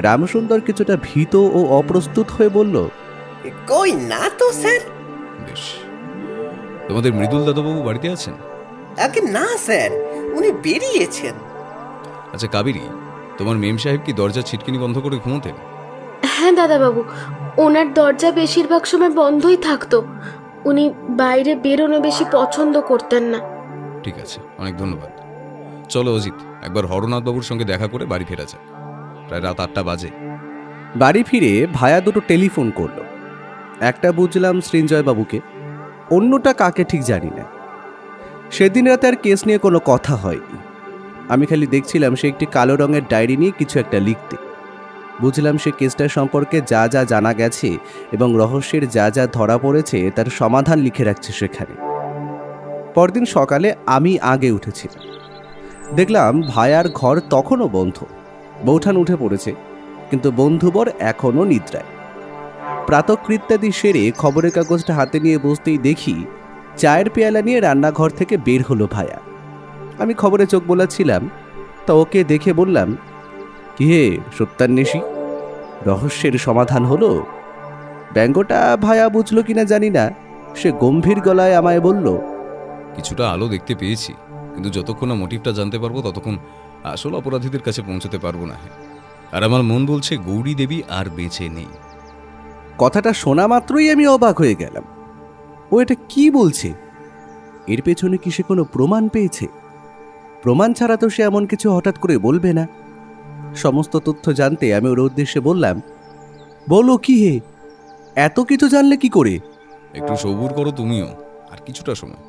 রামসুন্দর কিছুটা ভীত ও অপ্রস্তুত হয়ে বলল, কই না তো স্যার। বেশ, তোমাদের মৃদুল দাদাবাবু বাড়িতে আছেন? আগে না স্যার, উনি বেরিয়েছেন। আচ্ছা কাবেরী, তোমার মেম সাহেব কি দরজা ছিটকিনি বন্ধ করে ঘুমোতেন? হ্যাঁ দাদাবাবু, ওনার দরজা বেশিরভাগ সময় বন্ধই থাকতো। উনি বাইরে বেরোনো বেশি পছন্দ করতেন না। ঠিক আছে, অনেক ধন্যবাদ। চলো অজিত, একবার হরনাথ বাবুর সঙ্গে দেখা করে বাড়ি ফেরা যায়। প্রায় রাত 8টা বাজে। বাড়ি ফিরে ভায়া দুটো টেলিফোন করলো। একটা বুঝলাম সৃঞ্জয় বাবুকে, অন্যটা কাকে ঠিক জানি না। সেদিন রাতে আর কেস নিয়ে কোনো কথা হয়নি। আমি খালি দেখছিলাম সে একটি কালো রঙের ডায়েরি নিয়ে কিছু একটা লিখতে। বুঝলাম সে কেসটা সম্পর্কে যা যা জানা গেছে এবং রহস্যের যা যা ধরা পড়েছে তার সমাধান লিখে রাখছে সেখানে। পরদিন সকালে আমি আগে উঠেছিলাম। দেখলাম ভায়ার ঘর তখনও বন্ধ। বৌঠান উঠে পড়েছে, কিন্তু বন্ধুবর এখনও নিদ্রায়। প্রাতকৃত্যাদি সেরে খবরের কাগজটা হাতে নিয়ে বসতেই দেখি চায়ের পেয়ালা নিয়ে রান্নাঘর থেকে বের হলো ভায়া। আমি খবরে চোখ বোলাচ্ছিলাম, তা ওকে দেখে বললাম, কি হে সত্যান্বেষী, রহস্যের সমাধান হলো? ব্যঙ্গটা ভায়া বুঝলো কিনা জানি না, সে গম্ভীর গলায় আমায় বলল, কিছুটা আলো দেখতে পেয়েছি, কিন্তু যতক্ষণ না মোটিভটা জানতে পারবো ততক্ষণ আসল অপরাধীদের কাছে পৌঁছতে পারবো না। আর আমার মন বলছে গৌরী দেবী আর বেঁচে নেই। কথাটা শোনা মাত্রই আমি অবাক হয়ে গেলাম। ও এটা কি বলছে? এর পেছনে কি সে কোনো প্রমাণ পেয়েছে? প্রমাণ ছাড়া তো সে এমন কিছু হঠাৎ করে বলবে না। সমস্ত তথ্য জানতে আমি ওর উদ্দেশ্যে বললাম, বলো কি হে, এত কিছু জানলে কি করে? একটু সবুর করো তুমিও, আর কিছুটা সময়।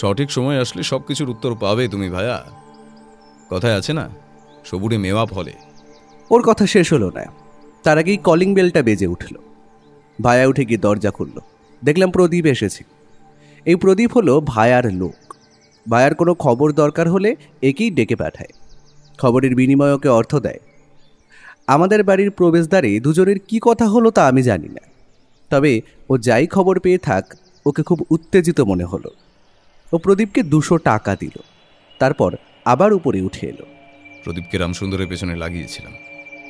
সঠিক সময় আসলে সবকিছুর উত্তর পাবে তুমি ভায়া। কথায় আছে না, সবুরে মেওয়া ফলে। ওর কথা শেষ হলো না, তার আগেই কলিং বেলটা বেজে উঠল। ভায়া উঠে গিয়ে দরজা খুলল। দেখলাম প্রদীপ এসেছে। এই প্রদীপ হলো ভায়ার লোক। ভায়ার কোনো খবর দরকার হলে একেই ডেকে পাঠায়, খবরের বিনিময়ে ওকে অর্থ দেয়। আমাদের বাড়ির প্রবেশদ্বারে দুজনের কি কথা হলো তা আমি জানি না, তবে ও যাই খবর পেয়ে থাক ওকে খুব উত্তেজিত মনে হলো। ও প্রদীপকে 200 টাকা দিল, তারপর আবার উপরে উঠে এলো। প্রদীপকে রামসুন্দরের পেছনে লাগিয়েছিলাম,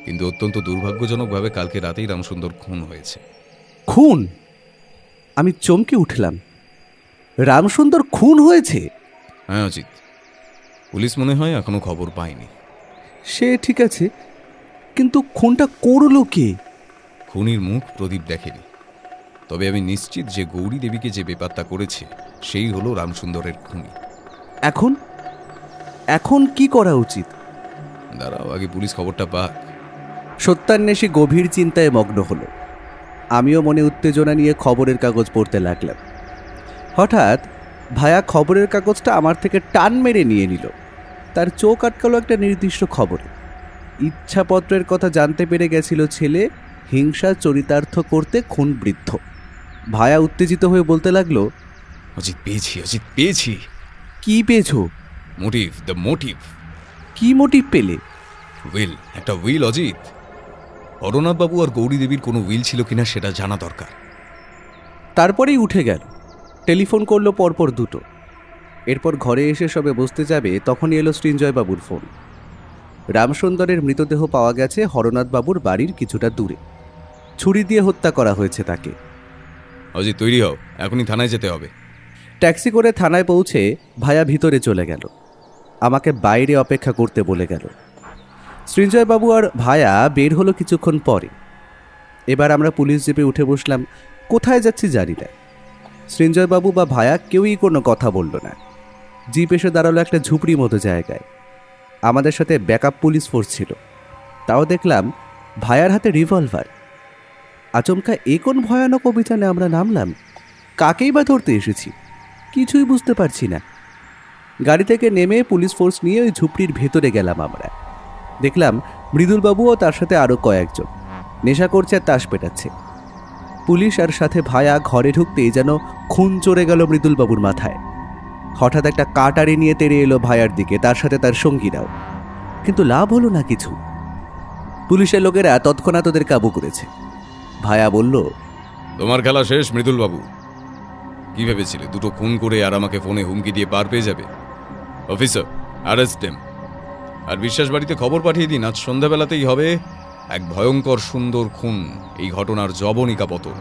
কিন্তু অত্যন্ত দুর্ভাগ্যজনকভাবে কালকে রাতেই রামসুন্দর খুন হয়েছে। খুন? আমি চমকে উঠলাম। রামসুন্দর খুন হয়েছে? হ্যাঁ অজিত, পুলিশ মনে হয় এখনো খবর পায়নি। সে ঠিক আছে, কিন্তু খুনটা করলো কে? খুনির মুখ প্রদীপ দেখেনি, তবে আমি নিশ্চিত যে গৌরী দেবীকে যে বেপাত্তা করেছে সেই হলো রামসুন্দরের খুনি। এখন এখন কি করা উচিত? দাঁড়াও, আগে পুলিশ খবরটা পাক। সত্যান্বেষী গভীর চিন্তায় মগ্ন হলো। আমিও মনে উত্তেজনা নিয়ে খবরের কাগজ পড়তে লাগলাম। হঠাৎ ভায়া খবরের কাগজটা আমার থেকে টান মেরে নিয়ে নিল। তার চোখ আটকালো একটা নির্দিষ্ট খবরে। ইচ্ছাপত্রের কথা জানতে পেরে গেছিল ছেলে, হিংসা চরিতার্থ করতে খুন বৃদ্ধ। ভায়া উত্তেজিত হয়ে বলতে লাগলো, অজিত পেয়েছি, অজিত পেয়েছি। কি পেয়েছো? Motive, the motive. কি মোটিভ পেলে? উইল, একটা উইল অজিত। হরনাথবাবু আর গৌরী দেবীর কোনো উইল ছিল কিনা সেটা জানা দরকার। তারপরেই উঠে গেল। টেলিফোন করলো পরপর 2টো। এরপর ঘরে এসে সবে বসতে যাবে তখনই এলো সৃঞ্জয়বাবুর ফোন। রামসুন্দরের মৃতদেহ পাওয়া গেছে হরনাথবাবুর বাড়ির কিছুটা দূরে। ছুরি দিয়ে হত্যা করা হয়েছে তাকে। অজিত তৈরি হও, এখনই থানায় যেতে হবে। ট্যাক্সি করে থানায় পৌঁছে ভায়া ভিতরে চলে গেল। আমাকে বাইরে অপেক্ষা করতে বলে গেল। সৃঞ্জয়বাবু আর ভায়া বের হলো কিছুক্ষণ পরে। এবার আমরা পুলিশ জিপে উঠে বসলাম। কোথায় যাচ্ছি জানি না। সৃঞ্জয়বাবু বা ভায়া কেউই কোনো কথা বলল না। জিপ এসে দাঁড়ালো একটা ঝুপড়ি মতো জায়গায়। আমাদের সাথে ব্যাকআপ পুলিশ ফোর্স ছিল। তাও দেখলাম ভায়ার হাতে রিভলভার। আচমকা এ কোন ভয়ানক অভিযানে আমরা নামলাম? কাকেই বা ধরতে এসেছি? কিছুই বুঝতে পারছি না। গাড়ি থেকে নেমে পুলিশ ফোর্স নিয়ে ওই ঝুপড়ির ভেতরে গেলাম আমরা। দেখলাম মৃদুলবাবু ও তার সাথে আরও কয়েকজন নেশা করছে আর তাস পেটাচ্ছে। পুলিশ আর সাথে ভায়া ঘরে ঢুকতেই যেন খুন চড়ে গেল মৃদুলবাবুর মাথায়। হঠাৎ একটা কাটারি নিয়ে তেড়ে এলো ভায়ার দিকে, তার সাথে তার সঙ্গীরাও। কিন্তু লাভ হলো না কিছু। পুলিশের লোকেরা তৎক্ষণাৎ ওদের কাবু করেছে। ভায়া বলল, তোমার খেলা শেষ মৃদুলবাবু। কি ভেবেছিলে 2টো খুন করে আর আমাকে ফোনে হুমকি দিয়ে পার পেয়ে যাবে? Officer, arrest them. আর বিশ্বাস বাড়িতে খবর পাঠিয়ে দিন, আজ সন্ধ্যাবেলাতেই হবে এক ভয়ঙ্কর সুন্দর খুন, এই ঘটনার জবনিকা পতন।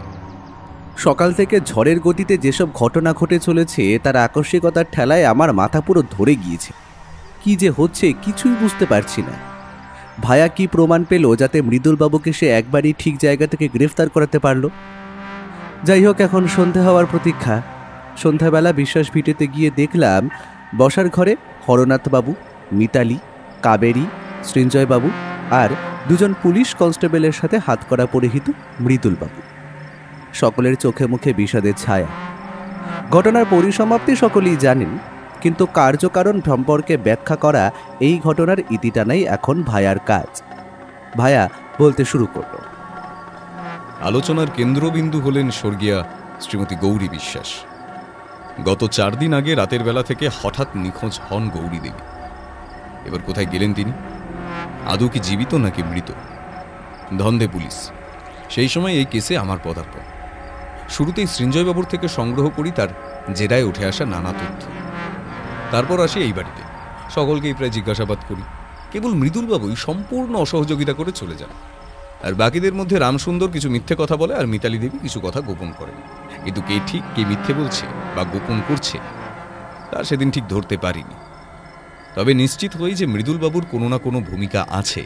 সকাল থেকে ঝড়ের গতিতে যেসব ঘটনা ঘটে চলেছে তার আকস্মিকতার ঠেলায় আমার মাথা পুরো ধরে গিয়েছে। কি যে হচ্ছে কিছুই বুঝতে পারছি না। ভায়া কি প্রমাণ পেল যাতে মৃদুলবাবুকে সে একবারই ঠিক জায়গা থেকে গ্রেফতার করাতে পারল? যাই হোক, এখন সন্ধে হওয়ার প্রতীক্ষা। সন্ধ্যাবেলা বিশ্বাস ভিটেতে গিয়ে দেখলাম বসার ঘরে হরনাথবাবু, মিতালি, কাবেরী, সৃঞ্জয়বাবু আর 2জন পুলিশ কনস্টেবলের সাথে হাতকড়া পরিহিত মৃদুলবাবু। সকলের চোখে মুখে বিষাদের ছায়া। ঘটনার পরিসমাপ্তি সকলেই জানেন, কিন্তু কার্যকারণ সম্পর্কে ব্যাখ্যা করা এই ঘটনার ইতিটানাই এখন ভায়ার কাজ। ভায়া বলতে শুরু করলো। আলোচনার কেন্দ্রবিন্দু হলেন স্বর্গীয়া শ্রীমতী গৌরী বিশ্বাস। গত 4 দিন আগে রাতের বেলা থেকে হঠাৎ নিখোঁজ হন গৌরী দেবী। এবার কোথায় গেলেন তিনি? আদৌ কি জীবিত নাকি মৃত? ধন্দে পুলিশ। সেই সময় এই কেসে আমার পদার্পণ। শুরুতেই সৃঞ্জয়বাবুর থেকে সংগ্রহ করি তার জেরায় উঠে আসা নানা তথ্য। তারপর আসি এই বাড়িতে, সকলকেই প্রায় জিজ্ঞাসাবাদ করি। কেবল মৃদুলবাবুই সম্পূর্ণ অসহযোগিতা করে চলে যান। আর বাকিদের মধ্যে রামসুন্দর কিছু মিথ্যে কথা বলে, আর মিতালি দেবী কিছু কথা গোপন করেন। কিন্তু কে ঠিক কে মিথ্যে বলছে বা গোপন করছে তা সেদিন ঠিক ধরতে পারিনি। তবে নিশ্চিত হই যে মৃদুলবাবুর কোনো না কোনো ভূমিকা আছে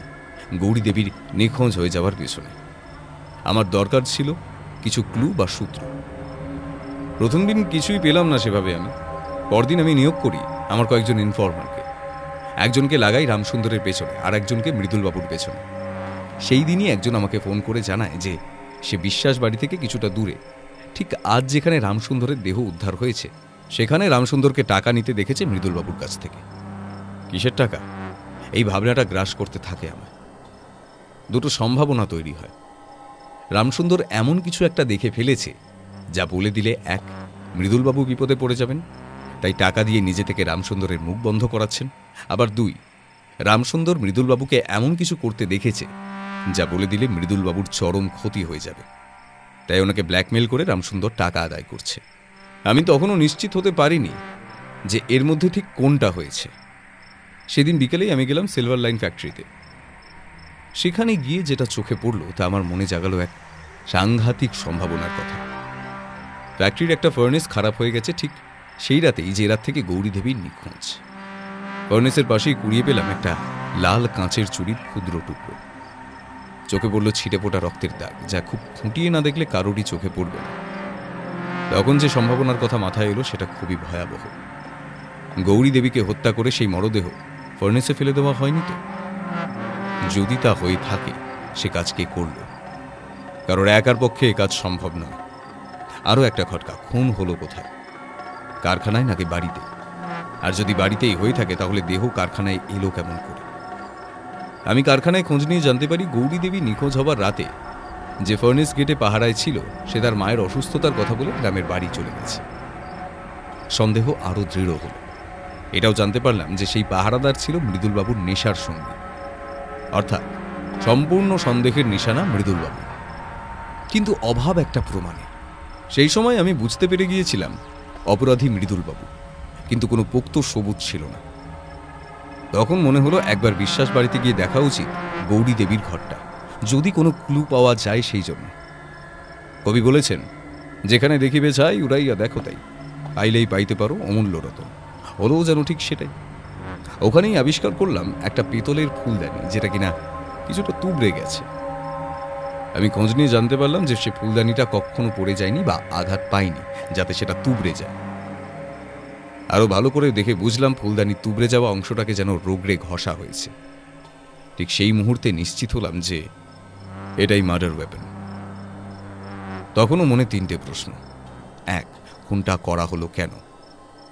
গৌরী দেবীর নিখোঁজ হয়ে যাওয়ার পেছনে। আমার দরকার ছিল কিছু ক্লু বা সূত্র। প্রথম দিন কিছুই পেলাম না সেভাবে আমি। পরদিন আমি নিয়োগ করি আমার কয়েকজন ইনফরমারকে। একজনকে লাগাই রামসুন্দরের পেছনে, আর একজনকে মৃদুলবাবুর পেছনে। সেই দিনই একজন আমাকে ফোন করে জানায় যে সে বিশ্বাস বাড়ি থেকে কিছুটা দূরে, ঠিক আজ যেখানে রামসুন্দরের দেহ উদ্ধার হয়েছে, সেখানে রামসুন্দরকে টাকা নিতে দেখেছে মৃদুলবাবুর কাছ থেকে। কিসের টাকা? এই ভাবনাটা গ্রাস করতে থাকে আমার। দুটো সম্ভাবনা তৈরি হয়। রামসুন্দর এমন কিছু একটা দেখে ফেলেছে যা বলে দিলে, 1, মৃদুলবাবু বিপদে পড়ে যাবেন, তাই টাকা দিয়ে নিজে থেকে রামসুন্দরের মুখ বন্ধ করাচ্ছেন। আবার 2, রামসুন্দর মৃদুলবাবুকে এমন কিছু করতে দেখেছে যা বলে দিলে মৃদুলবাবুর চরম ক্ষতি হয়ে যাবে, তাই ওনাকে ব্ল্যাকমেল করে রামসুন্দর টাকা আদায় করছে। আমি তখনও নিশ্চিত হতে পারিনি যে এর মধ্যে ঠিক কোনটা হয়েছে। সেদিন বিকেলেই আমি গেলাম সিলভার লাইন ফ্যাক্টরিতে। সেখানে গিয়ে যেটা চোখে পড়ল তা আমার মনে জাগালো এক সাংঘাতিক সম্ভাবনার কথা। ফ্যাক্টরির একটা ফার্নেস খারাপ হয়ে গেছে ঠিক সেই রাতেই যে রাত থেকে গৌরী দেবীর নিখোঁজ। ফার্নেসের পাশেই কুড়িয়ে পেলাম একটা লাল কাঁচের চুড়ির ক্ষুদ্র টুকরো। চোখে পড়ল ছিটে ফোটা রক্তের দাগ, যা খুব খুঁটিয়ে না দেখলে কারোরই চোখে পড়বে না। তখন যে সম্ভাবনার কথা মাথায় এলো সেটা খুবই ভয়াবহ। গৌরী দেবীকে হত্যা করে সেই মরদেহ ফার্নেসে ফেলে দেওয়া হয়নি তো? যদি তা হয়ে থাকে, সে কাজ কে করল? কারোর একার পক্ষে এ কাজ সম্ভব নয়। আরও একটা খটকা, খুন হলো কোথায়? কারখানায় নাকি বাড়িতে? আর যদি বাড়িতেই হয়ে থাকে তাহলে দেহ কারখানায় এলো কেমন করে? আমি কারখানায় খোঁজ নিয়ে জানতে পারি গৌরী দেবী নিখোঁজ হবার রাতে যে ফার্নেস গেটে পাহারায় ছিল সে তার মায়ের অসুস্থতার কথা বলে গ্রামের বাড়ি চলে গেছে। সন্দেহ আরও দৃঢ় হল। এটাও জানতে পারলাম যে সেই পাহারাদার ছিল মৃদুলবাবুর নেশার সঙ্গী, অর্থাৎ সম্পূর্ণ সন্দেহের নিশানা মৃদুলবাবু। কিন্তু অভাব একটা প্রমাণে। সেই সময় আমি বুঝতে পেরে গিয়েছিলাম অপরাধী মৃদুলবাবু, কিন্তু কোনো পোক্ত সবুজ ছিল না। তখন মনে হলো একবার বিশ্বাস বাড়িতে গিয়ে দেখা উচিত গৌরী দেবীর ঘরটা, যদি কোনো ক্লু পাওয়া যায় সেই জন্য। কবি বলেছেন, যেখানে দেখিবে চাই উড়াইয়া দেখো তাই, পাইলেই পাইতে পারো অমূল্য রতন। হলেও যেন ঠিক সেটাই। ওখানেই আবিষ্কার করলাম একটা পিতলের ফুলদানি, যেটা কিনা কিছুটা তুবড়ে গেছে। আমি খোঁজ নিয়ে জানতে পারলাম যে সে ফুলদানিটা কখনো পড়ে যায়নি বা আঘাত পায়নি যাতে সেটা তুবড়ে যায়। আরো ভালো করে দেখে বুঝলাম ফুলদানি তুবড়ে যাওয়া অংশটাকে যেন রোগড়ে ঘষা হয়েছে। ঠিক সেই মুহূর্তে নিশ্চিত হলাম যে এটাই মার্ডার ওয়েপন। তখনও মনে 3টে প্রশ্ন। 1, খুনটা করা হলো কেন?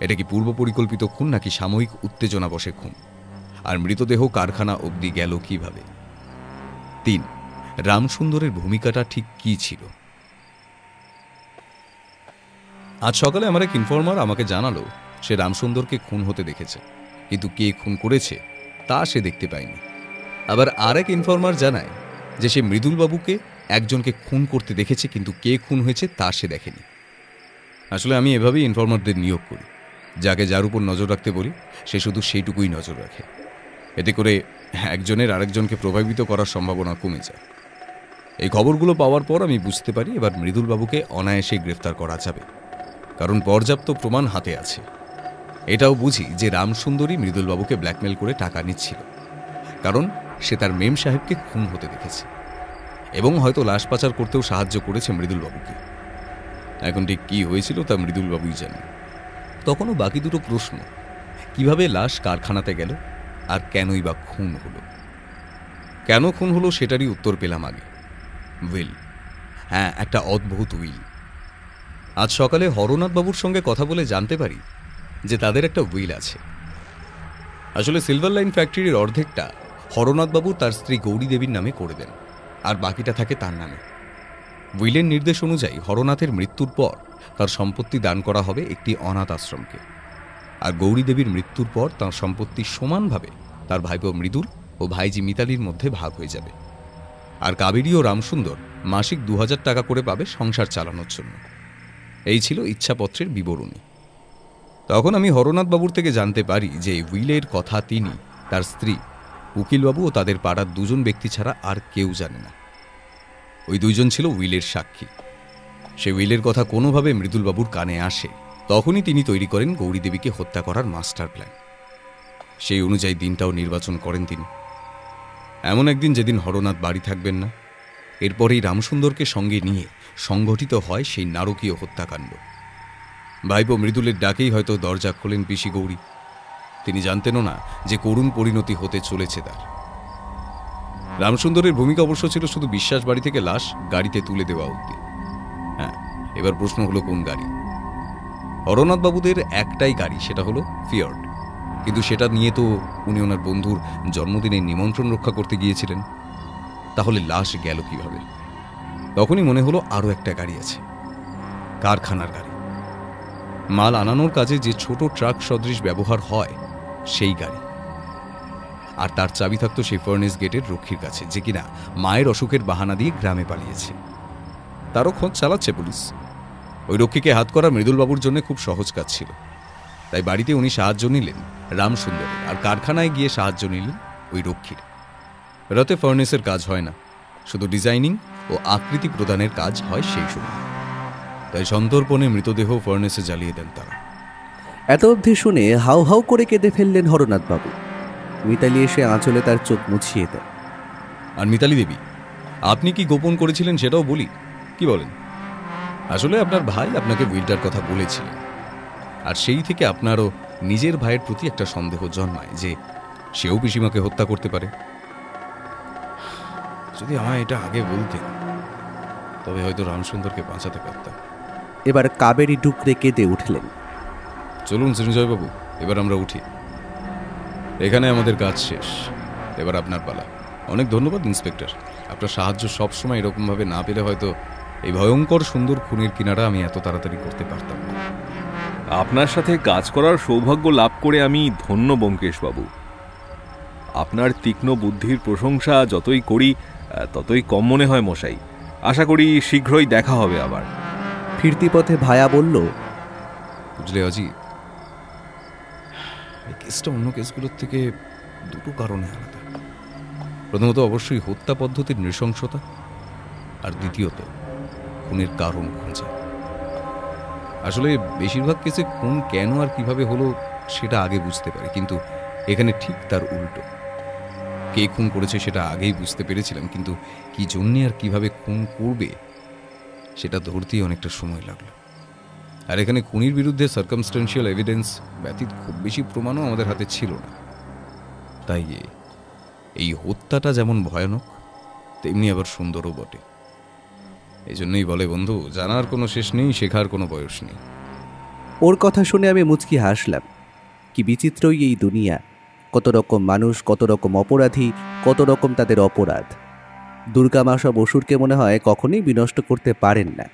এটা কি পূর্ব পরিকল্পিত খুন নাকি সাময়িক উত্তেজনা বশে খুন? আর মৃতদেহ কারখানা অবধি গেল কিভাবে? 3, রামসুন্দরের ভূমিকাটা ঠিক কি ছিল? আজ সকালে আমার এক ইনফর্মার আমাকে জানালো সে রামসুন্দরকে খুন হতে দেখেছে, কিন্তু কে খুন করেছে তা সে দেখতে পায়নি। আবার আরেক ইনফর্মার জানায় যে সে মৃদুলবাবুকে একজনকে খুন করতে দেখেছে, কিন্তু কে খুন হয়েছে তা সে দেখেনি। আসলে আমি এভাবেই ইনফর্মারদের নিয়োগ করি। যাকে যার উপর নজর রাখতে বলি সে শুধু সেইটুকুই নজর রাখে। এতে করে একজনের আরেকজনকে প্রভাবিত করার সম্ভাবনা কমে যায়। এই খবরগুলো পাওয়ার পর আমি বুঝতে পারি এবার মৃদুলবাবুকে অনায়াসে গ্রেফতার করা যাবে, কারণ পর্যাপ্ত প্রমাণ হাতে আছে। এটাও বুঝি যে রামসুন্দরী মৃদুলবাবুকে ব্ল্যাকমেল করে টাকা নিচ্ছিল, কারণ সে তার মেম সাহেবকে খুন হতে দেখেছে এবং হয়তো লাশ পাচার করতেও সাহায্য করেছে মৃদুলবাবুকে। এখন ঠিক কি হয়েছিল তা মৃদুলবাবুই জানেন। তখনও বাকি দুটো প্রশ্ন, কিভাবে লাশ কারখানাতে গেল আর কেনই বা খুন হলো। কেন খুন হলো সেটারই উত্তর পেলাম আগে। উইল, হ্যাঁ, একটা অদ্ভুত উইল। আজ সকালে হরনাথবাবুর সঙ্গে কথা বলে জানতে পারি যে তাদের একটা উইল আছে। আসলে সিলভার লাইন ফ্যাক্টরির অর্ধেকটা হরনাথবাবু তার স্ত্রী গৌরী দেবীর নামে করে দেন, আর বাকিটা থাকে তার নামে। উইলের নির্দেশ অনুযায়ী হরনাথের মৃত্যুর পর তার সম্পত্তি দান করা হবে একটি অনাথ আশ্রমকে, আর গৌরী দেবীর মৃত্যুর পর তার সম্পত্তি সমানভাবে তার ভাইপো মৃদুল ও ভাইজি মিতালির মধ্যে ভাগ হয়ে যাবে। আর কাবেরী ও রামসুন্দর মাসিক 2000 টাকা করে পাবে সংসার চালানোর জন্য। এই ছিল ইচ্ছাপত্রের বিবরণী। তখন আমি হরনাথ বাবুর থেকে জানতে পারি যে উইলের কথা তিনি, তার স্ত্রী, উকিলবাবু ও তাদের পাড়ার 2 জন ব্যক্তি ছাড়া আর কেউ জানে না। ওই 2 জন ছিল উইলের সাক্ষী। সে উইলের কথা কোনোভাবে মৃদুলবাবুর কানে আসে, তখনই তিনি তৈরি করেন গৌরী দেবীকে হত্যা করার মাস্টার প্ল্যান। সেই অনুযায়ী দিনটাও নির্বাচন করেন তিনি। এমন একদিন যেদিন হরনাথ বাড়ি থাকবেন না। এরপরেই রামসুন্দরকে সঙ্গে নিয়ে সংগঠিত হয় সেই নারকীয় হত্যাকাণ্ড। ভাইপো মৃদুলের ডাকেই হয়তো দরজা খোলেন পিসি গৌরী। তিনি জানতেনও না যে করুণ পরিণতি হতে চলেছে তার। রামসুন্দরের ভূমিকা অবশ্য ছিল শুধু বিশ্বাস বাড়ি থেকে লাশ গাড়িতে তুলে দেওয়া অবধি। হ্যাঁ, এবার প্রশ্ন হলো কোন গাড়ি? হরনাথ বাবুদের একটাই গাড়ি, সেটা হলো ফিয়ার্ড, কিন্তু সেটা নিয়ে তো উনি ওনার বন্ধুর জন্মদিনের নিমন্ত্রণ রক্ষা করতে গিয়েছিলেন। তাহলে লাশ গেল কিভাবে? তখনই মনে হলো আরও একটা গাড়ি আছে, কারখানার গাড়ি। মাল আনানোর কাজে যে ছোট ট্রাক সদৃশ ব্যবহার হয় সেই গাড়ি। আর তার চাবি থাকতো সেই ফার্নেস গেটের রক্ষীর কাছে, যে কিনা মায়ের অসুখের বাহানা দিয়ে গ্রামে পালিয়েছে। তারও খোঁজ চালাচ্ছে পুলিশ। ওই রক্ষীকে হাত করা মৃদুলবাবুর জন্য খুব সহজ কাজ ছিল। তাই বাড়িতে উনি সাহায্য নিলেন রামসুন্দরের, আর কারখানায় গিয়ে সাহায্য নিলেন ওই রক্ষীর। রাতে ফার্নেসের কাজ হয় না, শুধু ডিজাইনিং ও আকৃতি প্রদানের কাজ হয় সেই সময়। তাই সন্তর্পণে মৃতদেহ ফার্নেসে জ্বালিয়ে দেন তারা। এত অবধি শুনে হাউ হাউ করে কেঁদে ফেললেন হরনাথ বাবু। মিতালি এসে আঁচলে তার চোখ মুছিয়ে দেন। আর মিতালি দেবী, আপনি কি গোপন করেছিলেন সেটাও বলি, কি বলেন? আসলে আপনার ভাই আপনাকে উইলটার কথা বলেছিলেন, আর সেই থেকে আপনারও নিজের ভাইয়ের প্রতি একটা সন্দেহ জন্মায় যে সেও পিসিমাকে হত্যা করতে পারে। যদি আমায় এটা আগে বলতেন তবে হয়তো রামসুন্দরকে বাঁচাতে পারতাম। এবার কাবেরী ডুকরে কেঁদে উঠলেন। চলুন সৃঞ্জয়বাবু, এবার আমরা উঠি। এখানে আমাদের কাজ শেষ, এবার আপনার পালা। অনেক ধন্যবাদ ইন্সপেক্টর, আপনার সাহায্য সবসময় এরকমভাবে না পেলে হয়তো এই ভয়ঙ্কর সুন্দর খুনের কিনারা আমি এত তাড়াতাড়ি করতে পারতাম না। আপনার সাথে কাজ করার সৌভাগ্য লাভ করে আমি ধন্য ব্যোমকেশবাবু। আপনার তীক্ষ্ণ বুদ্ধির প্রশংসা যতই করি ততই কম মনে হয় মশাই। আশা করি শীঘ্রই দেখা হবে আবার। ফিরতি পথে ভায়া বলল, বুঝলে অজিত, এই কেসটা অন্য কেসগুলোর থেকে 2টো কারণে আলাদা। প্রথমত অবশ্যই হত্যা পদ্ধতির নৃশংসতা, আর দ্বিতীয়ত খুনের কারণ খোঁজা। আসলে বেশিরভাগ কেসে খুন কেন আর কিভাবে হলো সেটা আগে বুঝতে পারে, কিন্তু এখানে ঠিক তার উল্টো। কে খুন করেছে সেটা আগেই বুঝতে পেরেছিলাম, কিন্তু কি জন্যে আর কিভাবে খুন করবে সেটা ধরতেই অনেকটা সময় লাগলো। আর এখানে খুনির বিরুদ্ধে সার্কামস্টেন্সিয়াল এভিডেন্স ব্যতীত খুব বেশি প্রমাণও আমাদের হাতে ছিল না। তাই এই হত্যাটা যেমন ভয়ানক তেমনি আবার সুন্দরও বটে। এই জন্যই বলে বন্ধু, জানার কোনো শেষ নেই, শেখার কোনো বয়স নেই। ওর কথা শুনে আমি মুচকি হাসলাম। কি বিচিত্রই এই দুনিয়া! কত রকম মানুষ, কত রকম অপরাধী, কত রকম তাদের অপরাধ। দুর্গা মা সব অসুরকে মনে হয় কখনোই বিনষ্ট করতে পারেন না।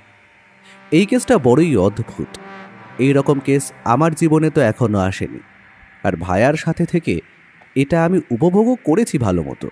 এই কেসটা বড়ই অদ্ভুত। এই রকম কেস আমার জীবনে তো এখনো আসেনি, আর ভায়ার সাথে থেকে এটা আমি উপভোগও করেছি ভালো মতো।